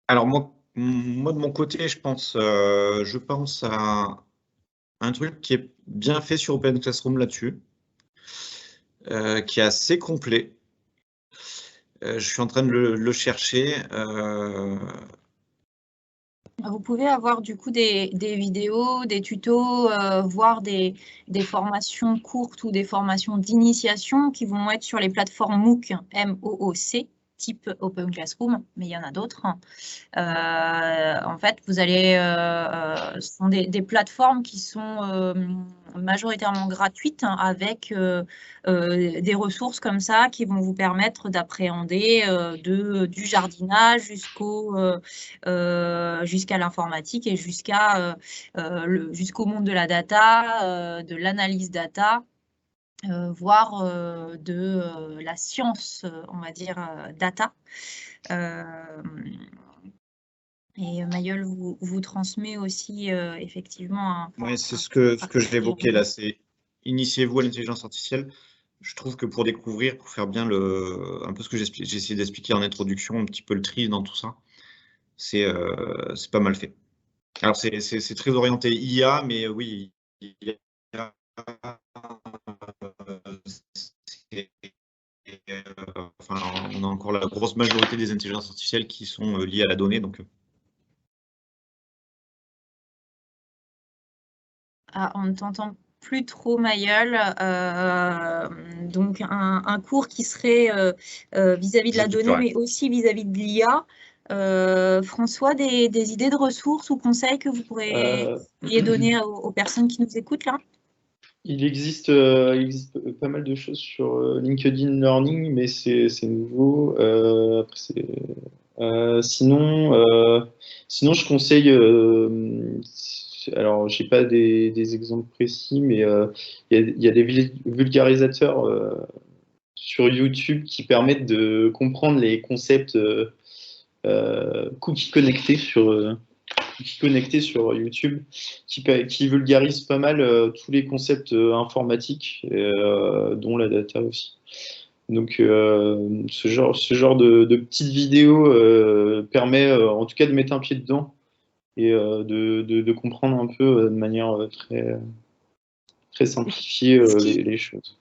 Alors moi, de mon côté, je pense à un truc qui est bien fait sur Open Classroom là-dessus, qui est assez complet. Je suis en train de le chercher. Vous pouvez avoir du coup des vidéos, des tutos, voire des formations courtes ou des formations d'initiation qui vont être sur les plateformes MOOC, M-O-O-C, type Open Classroom, mais il y en a d'autres. En fait, vous allez, ce sont des plateformes qui sont majoritairement gratuites, hein, avec des ressources comme ça qui vont vous permettre d'appréhender du jardinage jusqu'à l'informatique et jusqu'au monde de la data, de l'analyse data. Voire de la science, on va dire, data. Et Mayol vous transmet aussi effectivement Oui, c'est ce que j'évoquais là, c'est initiez-vous à l'intelligence artificielle. Je trouve que pour découvrir, pour faire bien un peu ce que j'ai essayé d'expliquer en introduction, un petit peu le tri dans tout ça, c'est pas mal fait. Alors c'est très orienté IA, mais oui, IA, enfin, on a encore la grosse majorité des intelligences artificielles qui sont liées à la donnée, donc. Ah, on ne t'entend plus trop, Mayol. Donc, un cours qui serait vis-à-vis de la donnée, mais aussi vis-à-vis de l'IA. François, des idées de ressources ou conseils que vous pourriez donner aux personnes qui nous écoutent là? Il existe pas mal de choses sur LinkedIn Learning, mais c'est nouveau. Sinon, je conseille. Alors, j'ai pas des exemples précis, mais il y a des vulgarisateurs sur YouTube qui permettent de comprendre les concepts cookies connectés sur YouTube, qui vulgarise pas mal tous les concepts informatiques, dont la data aussi. Donc, ce genre de petites vidéos permet en tout cas de mettre un pied dedans et de comprendre un peu de manière très simplifiée les choses.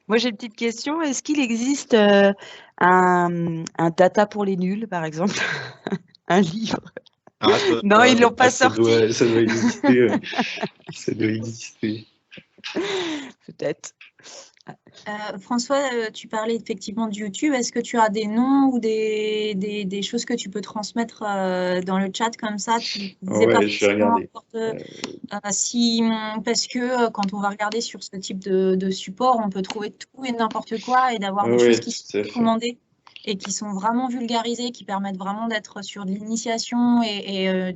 Moi, j'ai une petite question. Est-ce qu'il existe un data pour les nuls, par exemple? Un livre? Non, ils ne l'ont pas sorti. Ça doit exister. Ça doit exister. Peut-être. François, tu parlais effectivement de YouTube. Est-ce que tu as des noms ou des choses que tu peux transmettre dans le chat comme ça? Ouais, je vais regarder. Parce que quand on va regarder sur ce type de support, on peut trouver tout et n'importe quoi et d'avoir des choses qui sont recommandées et qui sont vraiment vulgarisées, qui permettent vraiment d'être sur de l'initiation et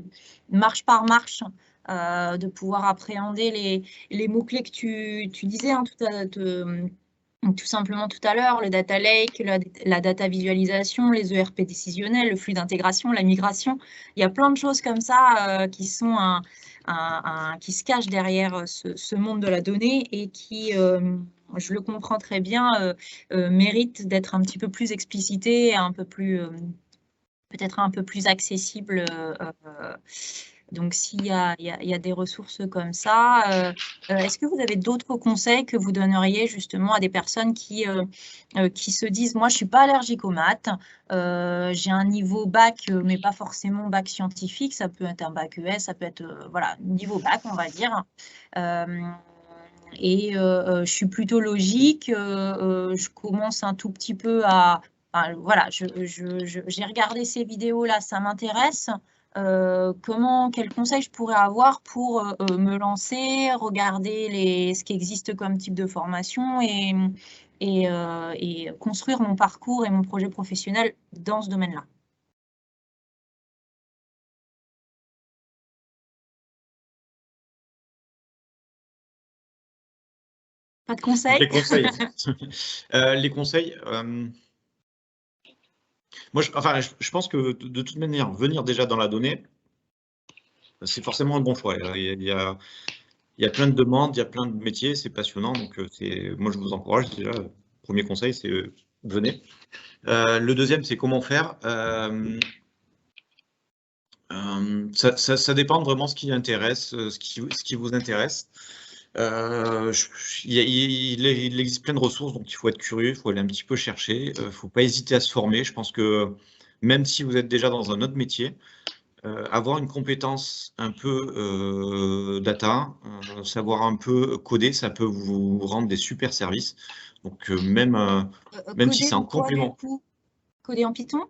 marche par marche, de pouvoir appréhender les mots-clés que tu disais, hein, tout simplement tout à l'heure, le data lake, la data visualisation, les ERP décisionnels, le flux d'intégration, la migration. Il y a plein de choses comme ça qui sont qui se cachent derrière ce monde de la donnée et qui je le comprends très bien, mérite d'être un petit peu plus explicité et un peu plus, peut-être un peu plus accessible. Donc, s'il y a des ressources comme ça, est-ce que vous avez d'autres conseils que vous donneriez justement à des personnes qui se disent, moi, je ne suis pas allergique aux maths, j'ai un niveau bac, mais pas forcément bac scientifique, ça peut être un bac ES, ça peut être, voilà, niveau bac, on va dire. Et je suis plutôt logique, je commence un tout petit peu à... Enfin, voilà, j'ai regardé ces vidéos-là, ça m'intéresse. Quels conseils je pourrais avoir pour me lancer, regarder ce qui existe comme type de formation et construire mon parcours et mon projet professionnel dans ce domaine-là. Pas de conseils? Les conseils. Les conseils. Moi, je pense que de toute manière, venir déjà dans la donnée, c'est forcément un bon choix. Il y a plein de demandes, il y a plein de métiers, c'est passionnant. Donc, moi, je vous encourage déjà. Premier conseil, c'est venez. Le deuxième, c'est comment faire. Ça dépend vraiment ce qui intéresse, ce qui vous intéresse. Il existe plein de ressources, donc il faut être curieux, il faut aller un petit peu chercher, il ne faut pas hésiter à se former. Je pense que même si vous êtes déjà dans un autre métier, avoir une compétence un peu data, savoir un peu coder, ça peut vous rendre des super services. Donc même si c'est en complément. Coder en Python?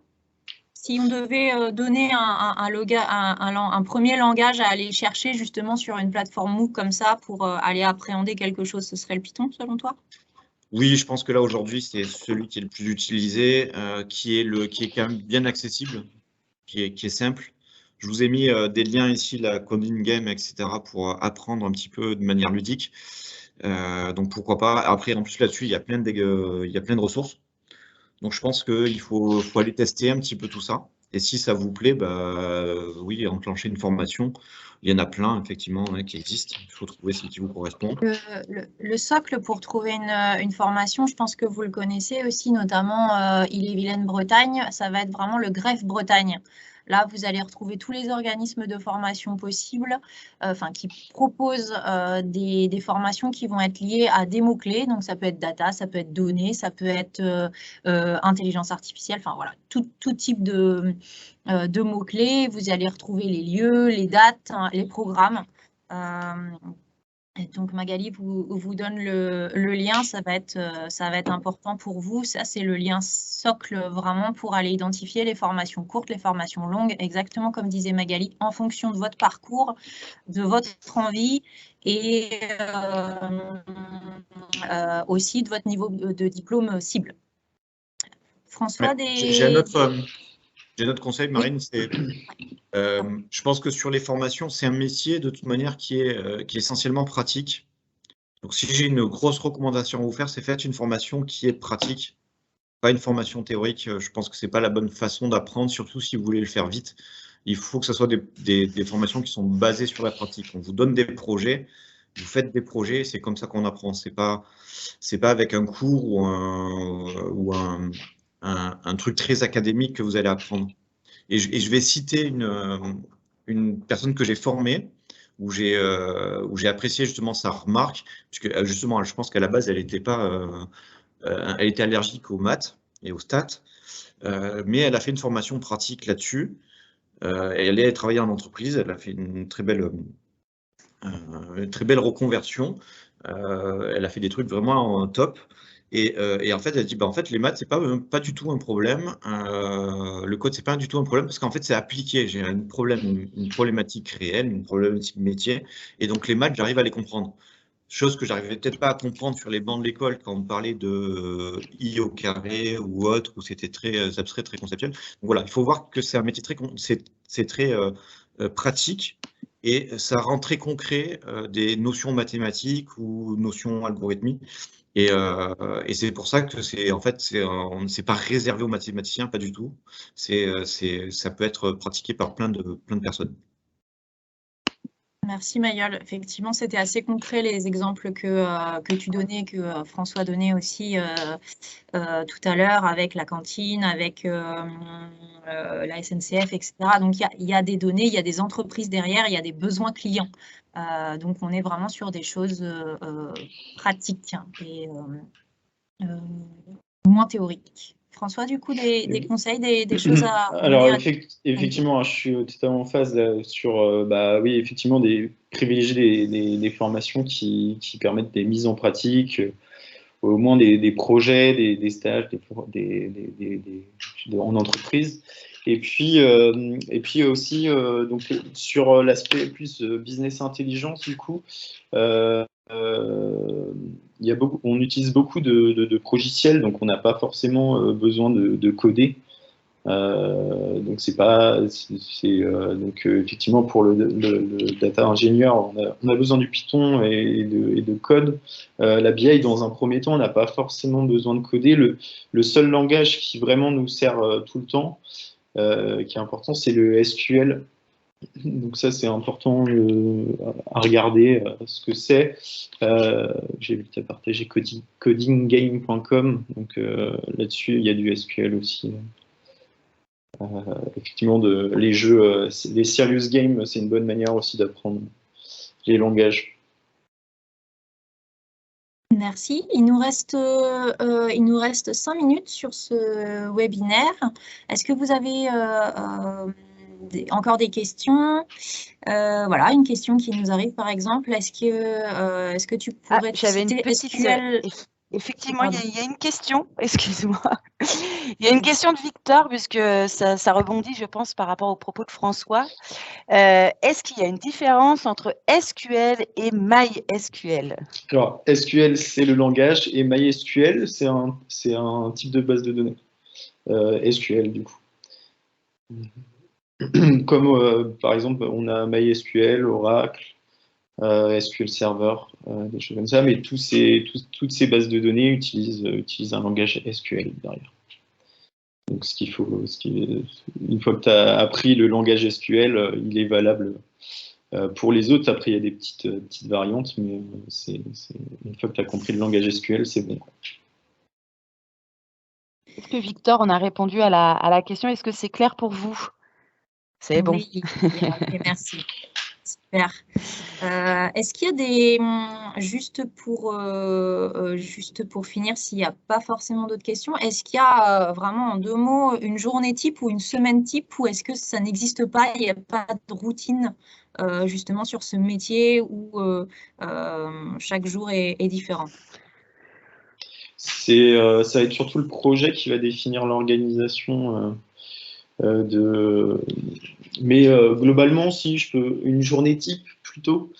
Si on devait donner un premier langage à aller chercher justement sur une plateforme MOOC comme ça pour aller appréhender quelque chose, ce serait le Python selon toi? Oui, je pense que là aujourd'hui, c'est celui qui est le plus utilisé, qui est quand même bien accessible, qui est simple. Je vous ai mis des liens ici, la Coding Game, etc., pour apprendre un petit peu de manière ludique. Donc pourquoi pas. Après, en plus là-dessus, il y a plein de ressources. Donc je pense qu'il faut aller tester un petit peu tout ça. Et si ça vous plaît, oui, enclencher une formation. Il y en a plein, effectivement, qui existent. Il faut trouver celle qui vous correspond. Le socle pour trouver une formation, je pense que vous le connaissez aussi, notamment Ille-et-Vilaine-Bretagne, ça va être vraiment le Greffe Bretagne. Là, vous allez retrouver tous les organismes de formation possibles, qui proposent des formations qui vont être liées à des mots-clés. Donc, ça peut être data, ça peut être données, ça peut être intelligence artificielle, enfin voilà, tout type de mots-clés. Vous allez retrouver les lieux, les dates, hein, les programmes. Et donc Magali vous donne le lien, ça va être important pour vous. Ça, c'est le lien socle vraiment pour aller identifier les formations courtes, les formations longues, exactement comme disait Magali, en fonction de votre parcours, de votre envie et aussi de votre niveau de diplôme cible. François, J'ai un autre conseil, Marine, c'est je pense que sur les formations, c'est un métier de toute manière qui est essentiellement pratique. Donc si j'ai une grosse recommandation à vous faire, c'est faites une formation qui est pratique, pas une formation théorique. Je pense que c'est pas la bonne façon d'apprendre, surtout si vous voulez le faire vite. Il faut que ce soit des formations qui sont basées sur la pratique. On vous donne des projets, vous faites des projets, c'est comme ça qu'on apprend. C'est pas avec un cours ou un truc très académique que vous allez apprendre. Et je vais citer une personne que j'ai formée, où j'ai apprécié justement sa remarque, puisque justement, je pense qu'à la base, elle était allergique aux maths et aux stats, mais elle a fait une formation pratique là-dessus. Elle est travaillée en entreprise, elle a fait une très belle reconversion. Elle a fait des trucs vraiment top. Et en fait, elle dit, en fait, les maths, c'est pas du tout un problème. Le code, c'est pas du tout un problème parce qu'en fait, c'est appliqué. J'ai une problématique réelle, une problématique métier. Et donc, les maths, j'arrive à les comprendre. Chose que j'arrivais peut-être pas à comprendre sur les bancs de l'école quand on parlait de I au carré ou autre, où c'était très abstrait, très conceptuel. Donc voilà, il faut voir que c'est un métier c'est très pratique. Et ça rend très concret des notions mathématiques ou notions algorithmiques. Et c'est pour ça que c'est pas réservé aux mathématiciens, pas du tout. Ça peut être pratiqué par plein de personnes. Merci Mayol. Effectivement, c'était assez concret les exemples que tu donnais, que François donnait aussi tout à l'heure avec la cantine, avec la SNCF, etc. Donc, il y a des données, il y a des entreprises derrière, il y a des besoins clients. Donc, on est vraiment sur des choses pratiques et moins théoriques. François, du coup, des conseils, des choses à Alors, donner effectivement, je suis totalement en phase sur, oui, effectivement, privilégier des formations qui permettent des mises en pratique, au moins des projets, des stages en entreprise. Et puis aussi, donc, sur l'aspect plus business intelligence, du coup, on utilise beaucoup de progiciels, donc on n'a pas forcément besoin de coder. Donc effectivement pour le data ingénieur, on a besoin du Python et de code. La BI, dans un premier temps, on n'a pas forcément besoin de coder. Le seul langage qui vraiment nous sert tout le temps, qui est important, c'est le SQL. Donc ça, c'est important à regarder ce que c'est. J'ai vu que tu as partagé codinggame.com, donc là-dessus, il y a du SQL aussi. Effectivement, les jeux, les serious games, c'est une bonne manière aussi d'apprendre les langages. Merci. Il nous reste 5 minutes sur ce webinaire. Est-ce que vous avez encore des questions? Voilà, une question qui nous arrive par exemple. Est-ce que tu pourrais j'avais une petite SQL? Effectivement, il y a une question, excuse-moi. Il y a une question de Victor, puisque ça rebondit, je pense, par rapport aux propos de François. Est-ce qu'il y a une différence entre SQL et MySQL? Alors, SQL, c'est le langage, et MySQL, c'est un type de base de données. SQL, du coup. Comme, par exemple, on a MySQL, Oracle, SQL Server, des choses comme ça, mais toutes ces bases de données utilisent un langage SQL derrière. Donc, une fois que tu as appris le langage SQL, il est valable pour les autres. Après, il y a des petites variantes, mais une fois que tu as compris le langage SQL, c'est bon. Est-ce que Victor, on a répondu à la question? Est-ce que c'est clair pour vous? C'est bon. Oui, merci. Super. Est-ce qu'il y a des, juste pour finir, s'il n'y a pas forcément d'autres questions, est-ce qu'il y a vraiment en 2 mots une journée type ou une semaine type, ou est-ce que ça n'existe pas, il n'y a pas de routine justement sur ce métier où chaque jour est différent? Ça va être surtout le projet qui va définir l'organisation mais globalement, si je peux, une journée type plutôt.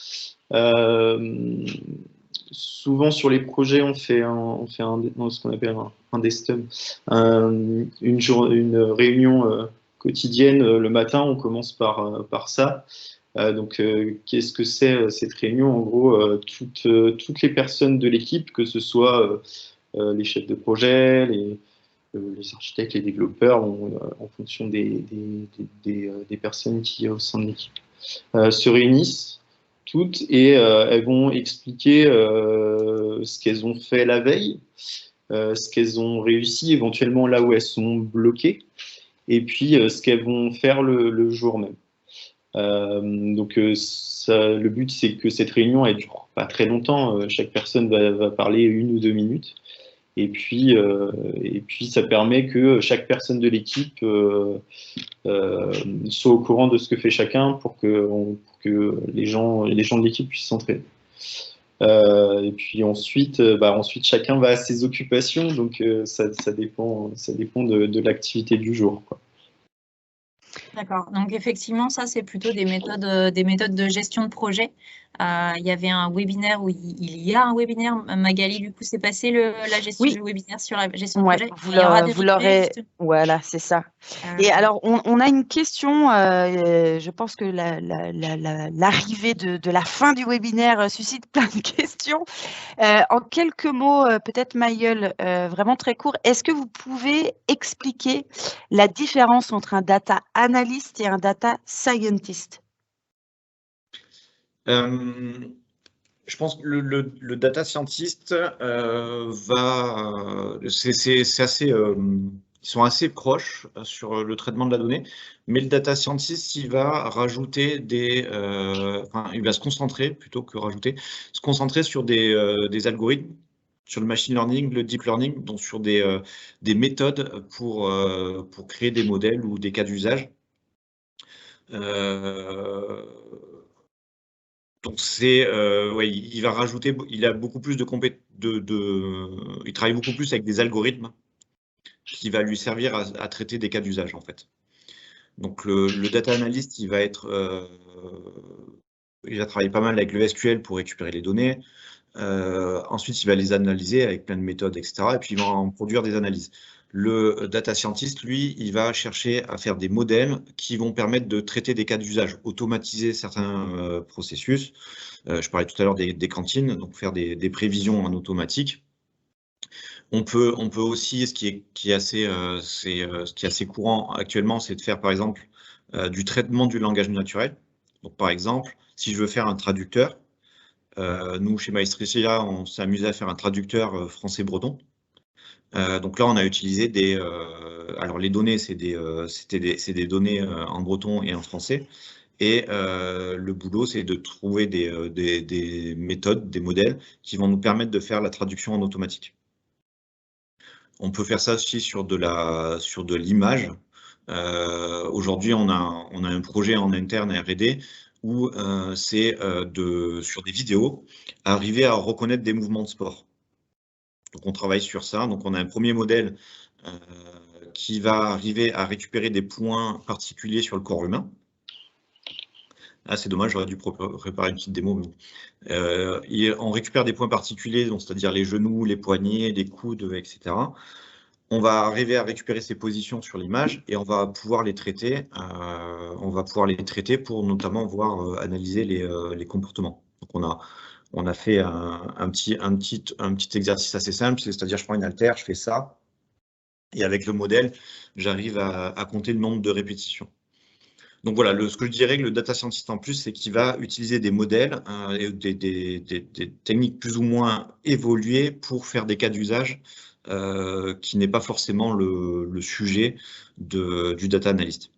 Souvent sur les projets, on fait ce qu'on appelle un destum, une réunion quotidienne le matin. On commence par ça. Donc, qu'est-ce que c'est cette réunion? En gros, toutes les personnes de l'équipe, que ce soit les chefs de projet, les architectes, les développeurs, en fonction des personnes qui y a au sein de l'équipe, se réunissent toutes et elles vont expliquer ce qu'elles ont fait la veille, ce qu'elles ont réussi, éventuellement là où elles sont bloquées, et puis ce qu'elles vont faire le jour même. Donc le but, c'est que cette réunion elle dure pas très longtemps. Chaque personne va parler 1 ou 2 minutes. Et puis ça permet que chaque personne de l'équipe soit au courant de ce que fait chacun pour que les gens de l'équipe puissent s'entraider. Et puis ensuite, chacun va à ses occupations, donc ça dépend de l'activité du jour, quoi. D'accord. Donc effectivement, ça c'est plutôt des méthodes de gestion de projet. Il y avait un webinaire où il y a un webinaire. Magali, du coup, c'est passé la gestion du webinaire sur la gestion de projet. Vous l'aurez. Voilà, c'est ça. Et alors, on a une question. Je pense que l'arrivée de la fin du webinaire suscite plein de questions. En quelques mots, peut-être Mayol, vraiment très court, est-ce que vous pouvez expliquer la différence entre un data analyst et un data scientist? Je pense que le data scientist c'est assez, ils sont assez proches sur le traitement de la donnée, mais le data scientist, il va rajouter il va se concentrer plutôt que rajouter, se concentrer sur des algorithmes, sur le machine learning, le deep learning, donc sur des méthodes pour créer des modèles ou des cas d'usage. Donc ouais, il va rajouter, il a beaucoup plus il travaille beaucoup plus avec des algorithmes qui va lui servir à traiter des cas d'usage en fait. Donc le data analyst, il va travailler pas mal avec le SQL pour récupérer les données. Ensuite, il va les analyser avec plein de méthodes, etc. Et puis il va en produire des analyses. Le data scientist, lui, il va chercher à faire des modèles qui vont permettre de traiter des cas d'usage, automatiser certains processus. Je parlais tout à l'heure des cantines, donc faire des prévisions en automatique. On peut aussi, ce qui est assez courant actuellement, c'est de faire par exemple du traitement du langage naturel. Donc par exemple, si je veux faire un traducteur, nous chez Maestricia, on s'est amusé à faire un traducteur français-breton. Donc là, on a utilisé alors les données, c'est des données en breton et en français. Et le boulot, c'est de trouver des méthodes, des modèles qui vont nous permettre de faire la traduction en automatique. On peut faire ça aussi sur de l'image. Aujourd'hui, on a un projet en interne à R&D où c'est sur des vidéos, arriver à reconnaître des mouvements de sport. Donc on travaille sur ça. Donc on a un premier modèle qui va arriver à récupérer des points particuliers sur le corps humain. Ah, c'est dommage, j'aurais dû préparer une petite démo. Mais on récupère des points particuliers, c'est-à-dire les genoux, les poignets, les coudes, etc. On va arriver à récupérer ces positions sur l'image et on va pouvoir les traiter. Pour notamment analyser les comportements. Donc on a fait un petit exercice assez simple, c'est-à-dire je prends une haltère, je fais ça, et avec le modèle, j'arrive à compter le nombre de répétitions. Donc voilà, ce que je dirais que le data scientist en plus, c'est qu'il va utiliser des modèles et des techniques plus ou moins évoluées pour faire des cas d'usage qui n'est pas forcément le sujet du data analyst.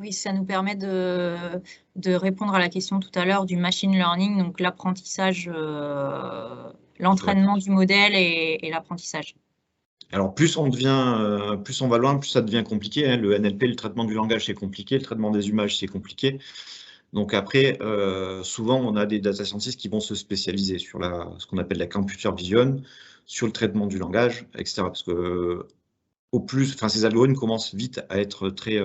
Oui, ça nous permet de répondre à la question tout à l'heure du machine learning, donc l'apprentissage, l'entraînement du modèle et l'apprentissage. Alors, plus on va loin, plus ça devient compliqué. Hein. Le NLP, le traitement du langage, c'est compliqué. Le traitement des images, c'est compliqué. Donc après, souvent, on a des data scientists qui vont se spécialiser sur ce qu'on appelle la computer vision, sur le traitement du langage, etc. Parce que ces algorithmes commencent vite à être très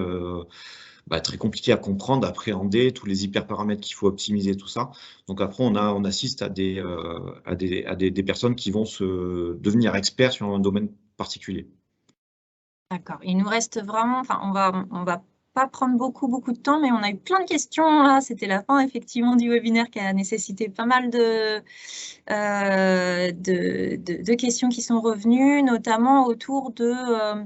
compliqués à comprendre, à appréhender, tous les hyperparamètres qu'il faut optimiser, tout ça. Donc après, on assiste à des personnes qui vont devenir experts sur un domaine particulier. D'accord. Il nous reste vraiment, on va pas prendre beaucoup de temps, mais on a eu plein de questions là. C'était la fin effectivement du webinaire qui a nécessité pas mal de questions qui sont revenues, notamment autour de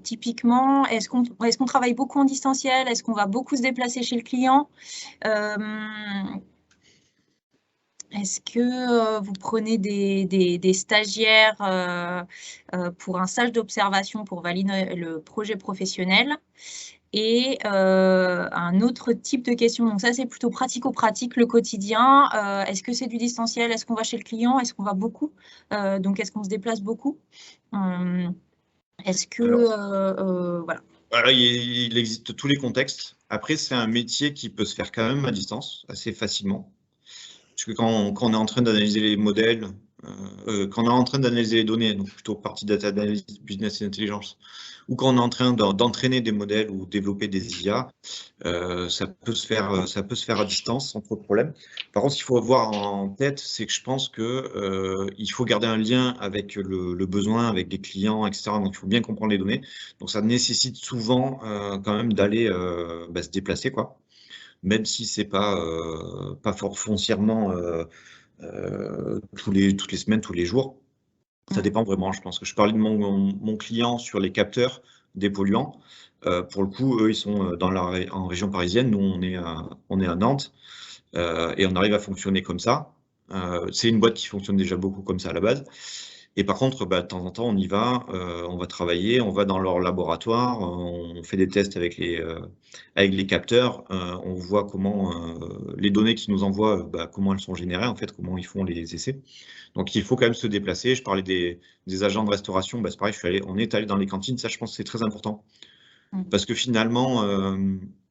typiquement, est-ce qu'on travaille beaucoup en distanciel? Est-ce qu'on va beaucoup se déplacer chez le client? Est-ce que vous prenez des stagiaires pour un stage d'observation pour valider le projet professionnel? Et un autre type de question, donc ça c'est plutôt pratico-pratique, le quotidien. Est-ce que c'est du distanciel? Est-ce qu'on va chez le client? Est-ce qu'on va beaucoup? Donc est-ce qu'on se déplace beaucoup? Est-ce que… voilà. Alors, il existe tous les contextes. Après, c'est un métier qui peut se faire quand même à distance, assez facilement. Parce que quand on est en train d'analyser les modèles, quand on est en train d'analyser les données, donc plutôt partie data analysis, business et intelligence, ou quand on est en train d'entraîner des modèles ou développer des IA, ça peut se faire à distance sans trop de problème. Par contre, ce qu'il faut avoir en tête, c'est que je pense qu'il faut garder un lien avec le besoin, avec les clients, etc. Donc, il faut bien comprendre les données. Donc, ça nécessite souvent quand même d'aller se déplacer, quoi. Même si c'est pas fort foncièrement toutes les semaines, tous les jours. Ça dépend vraiment, je pense que je parlais de mon client sur les capteurs. des polluants. Pour le coup, eux, ils sont en région parisienne, nous, on est à Nantes, et on arrive à fonctionner comme ça. C'est une boîte qui fonctionne déjà beaucoup comme ça à la base. Et par contre, de temps en temps, on y va, on va travailler, on va dans leur laboratoire, on fait des tests avec les capteurs, on voit comment les données qu'ils nous envoient, comment elles sont générées, en fait, comment ils font les essais. Donc, il faut quand même se déplacer. Je parlais des agents de restauration, c'est pareil, on est allé dans les cantines, ça, je pense que c'est très important. Parce que finalement,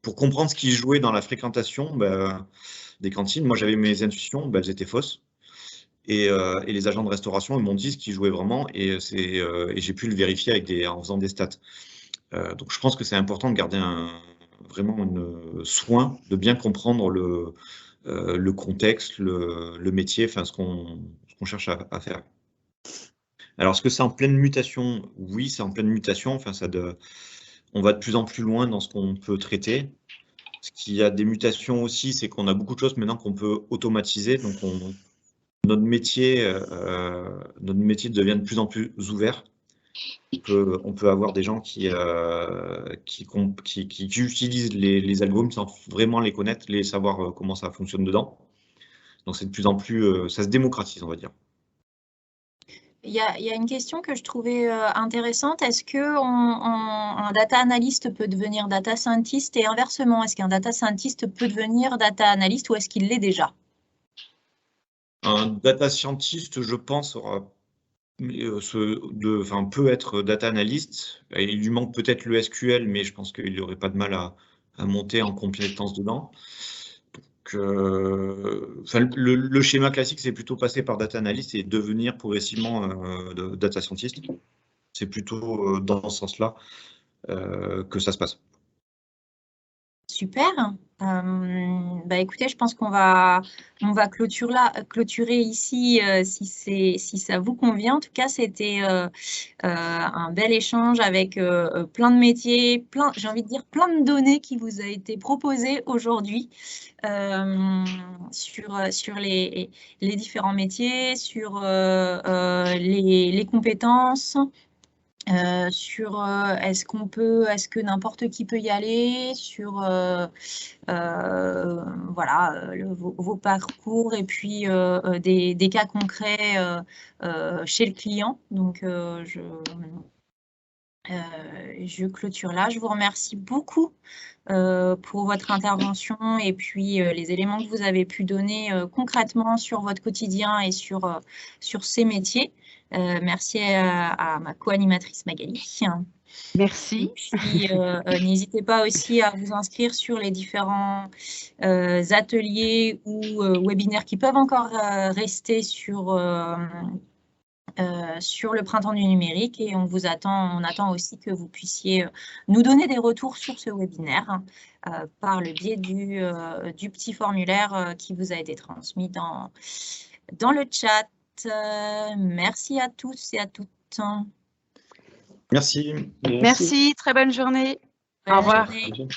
pour comprendre ce qui jouait dans la fréquentation des cantines, moi, j'avais mes intuitions, elles étaient fausses. Et les agents de restauration m'ont dit ce qui jouait vraiment, et j'ai pu le vérifier en faisant des stats. Donc je pense que c'est important de garder vraiment un soin, de bien comprendre le contexte, le métier, enfin ce qu'on cherche à faire. Alors, est-ce que c'est en pleine mutation? Oui, c'est en pleine mutation. Enfin, on va de plus en plus loin dans ce qu'on peut traiter. Ce qui a des mutations aussi, c'est qu'on a beaucoup de choses maintenant qu'on peut automatiser. Donc, notre métier devient de plus en plus ouvert. On peut avoir des gens qui utilisent les algorithmes sans vraiment les connaître, savoir comment ça fonctionne dedans. Donc, c'est de plus en plus, ça se démocratise, on va dire. Il y a une question que je trouvais intéressante. Est-ce qu'un data analyst peut devenir data scientist et inversement, est-ce qu'un data scientist peut devenir data analyst ou est-ce qu'il l'est déjà? Un data scientist, je pense, peut être data analyst. Et il lui manque peut-être le SQL, mais je pense qu'il n'aurait pas de mal à monter en compétence dedans. Donc, le schéma classique, c'est plutôt passer par data analyst et devenir progressivement data scientist. C'est plutôt dans ce sens-là que ça se passe. Super. Écoutez, je pense qu'on va clôturer ici si ça vous convient. En tout cas, c'était un bel échange avec plein de métiers, j'ai envie de dire plein de données qui vous a été proposées aujourd'hui sur les différents métiers, sur les compétences. Est-ce que n'importe qui peut y aller, voilà, vos parcours et puis des cas concrets chez le client. Donc, je clôture là. Je vous remercie beaucoup pour votre intervention et puis les éléments que vous avez pu donner concrètement sur votre quotidien et sur ces métiers. Merci à ma co-animatrice Magali. Merci. Et puis, n'hésitez pas aussi à vous inscrire sur les différents ateliers ou webinaires qui peuvent encore rester sur le printemps du numérique et on attend aussi que vous puissiez nous donner des retours sur ce webinaire par le biais du petit formulaire qui vous a été transmis dans le chat. Merci à tous et à toutes. Merci. Merci, très bonne journée. Bonne Au revoir. journée.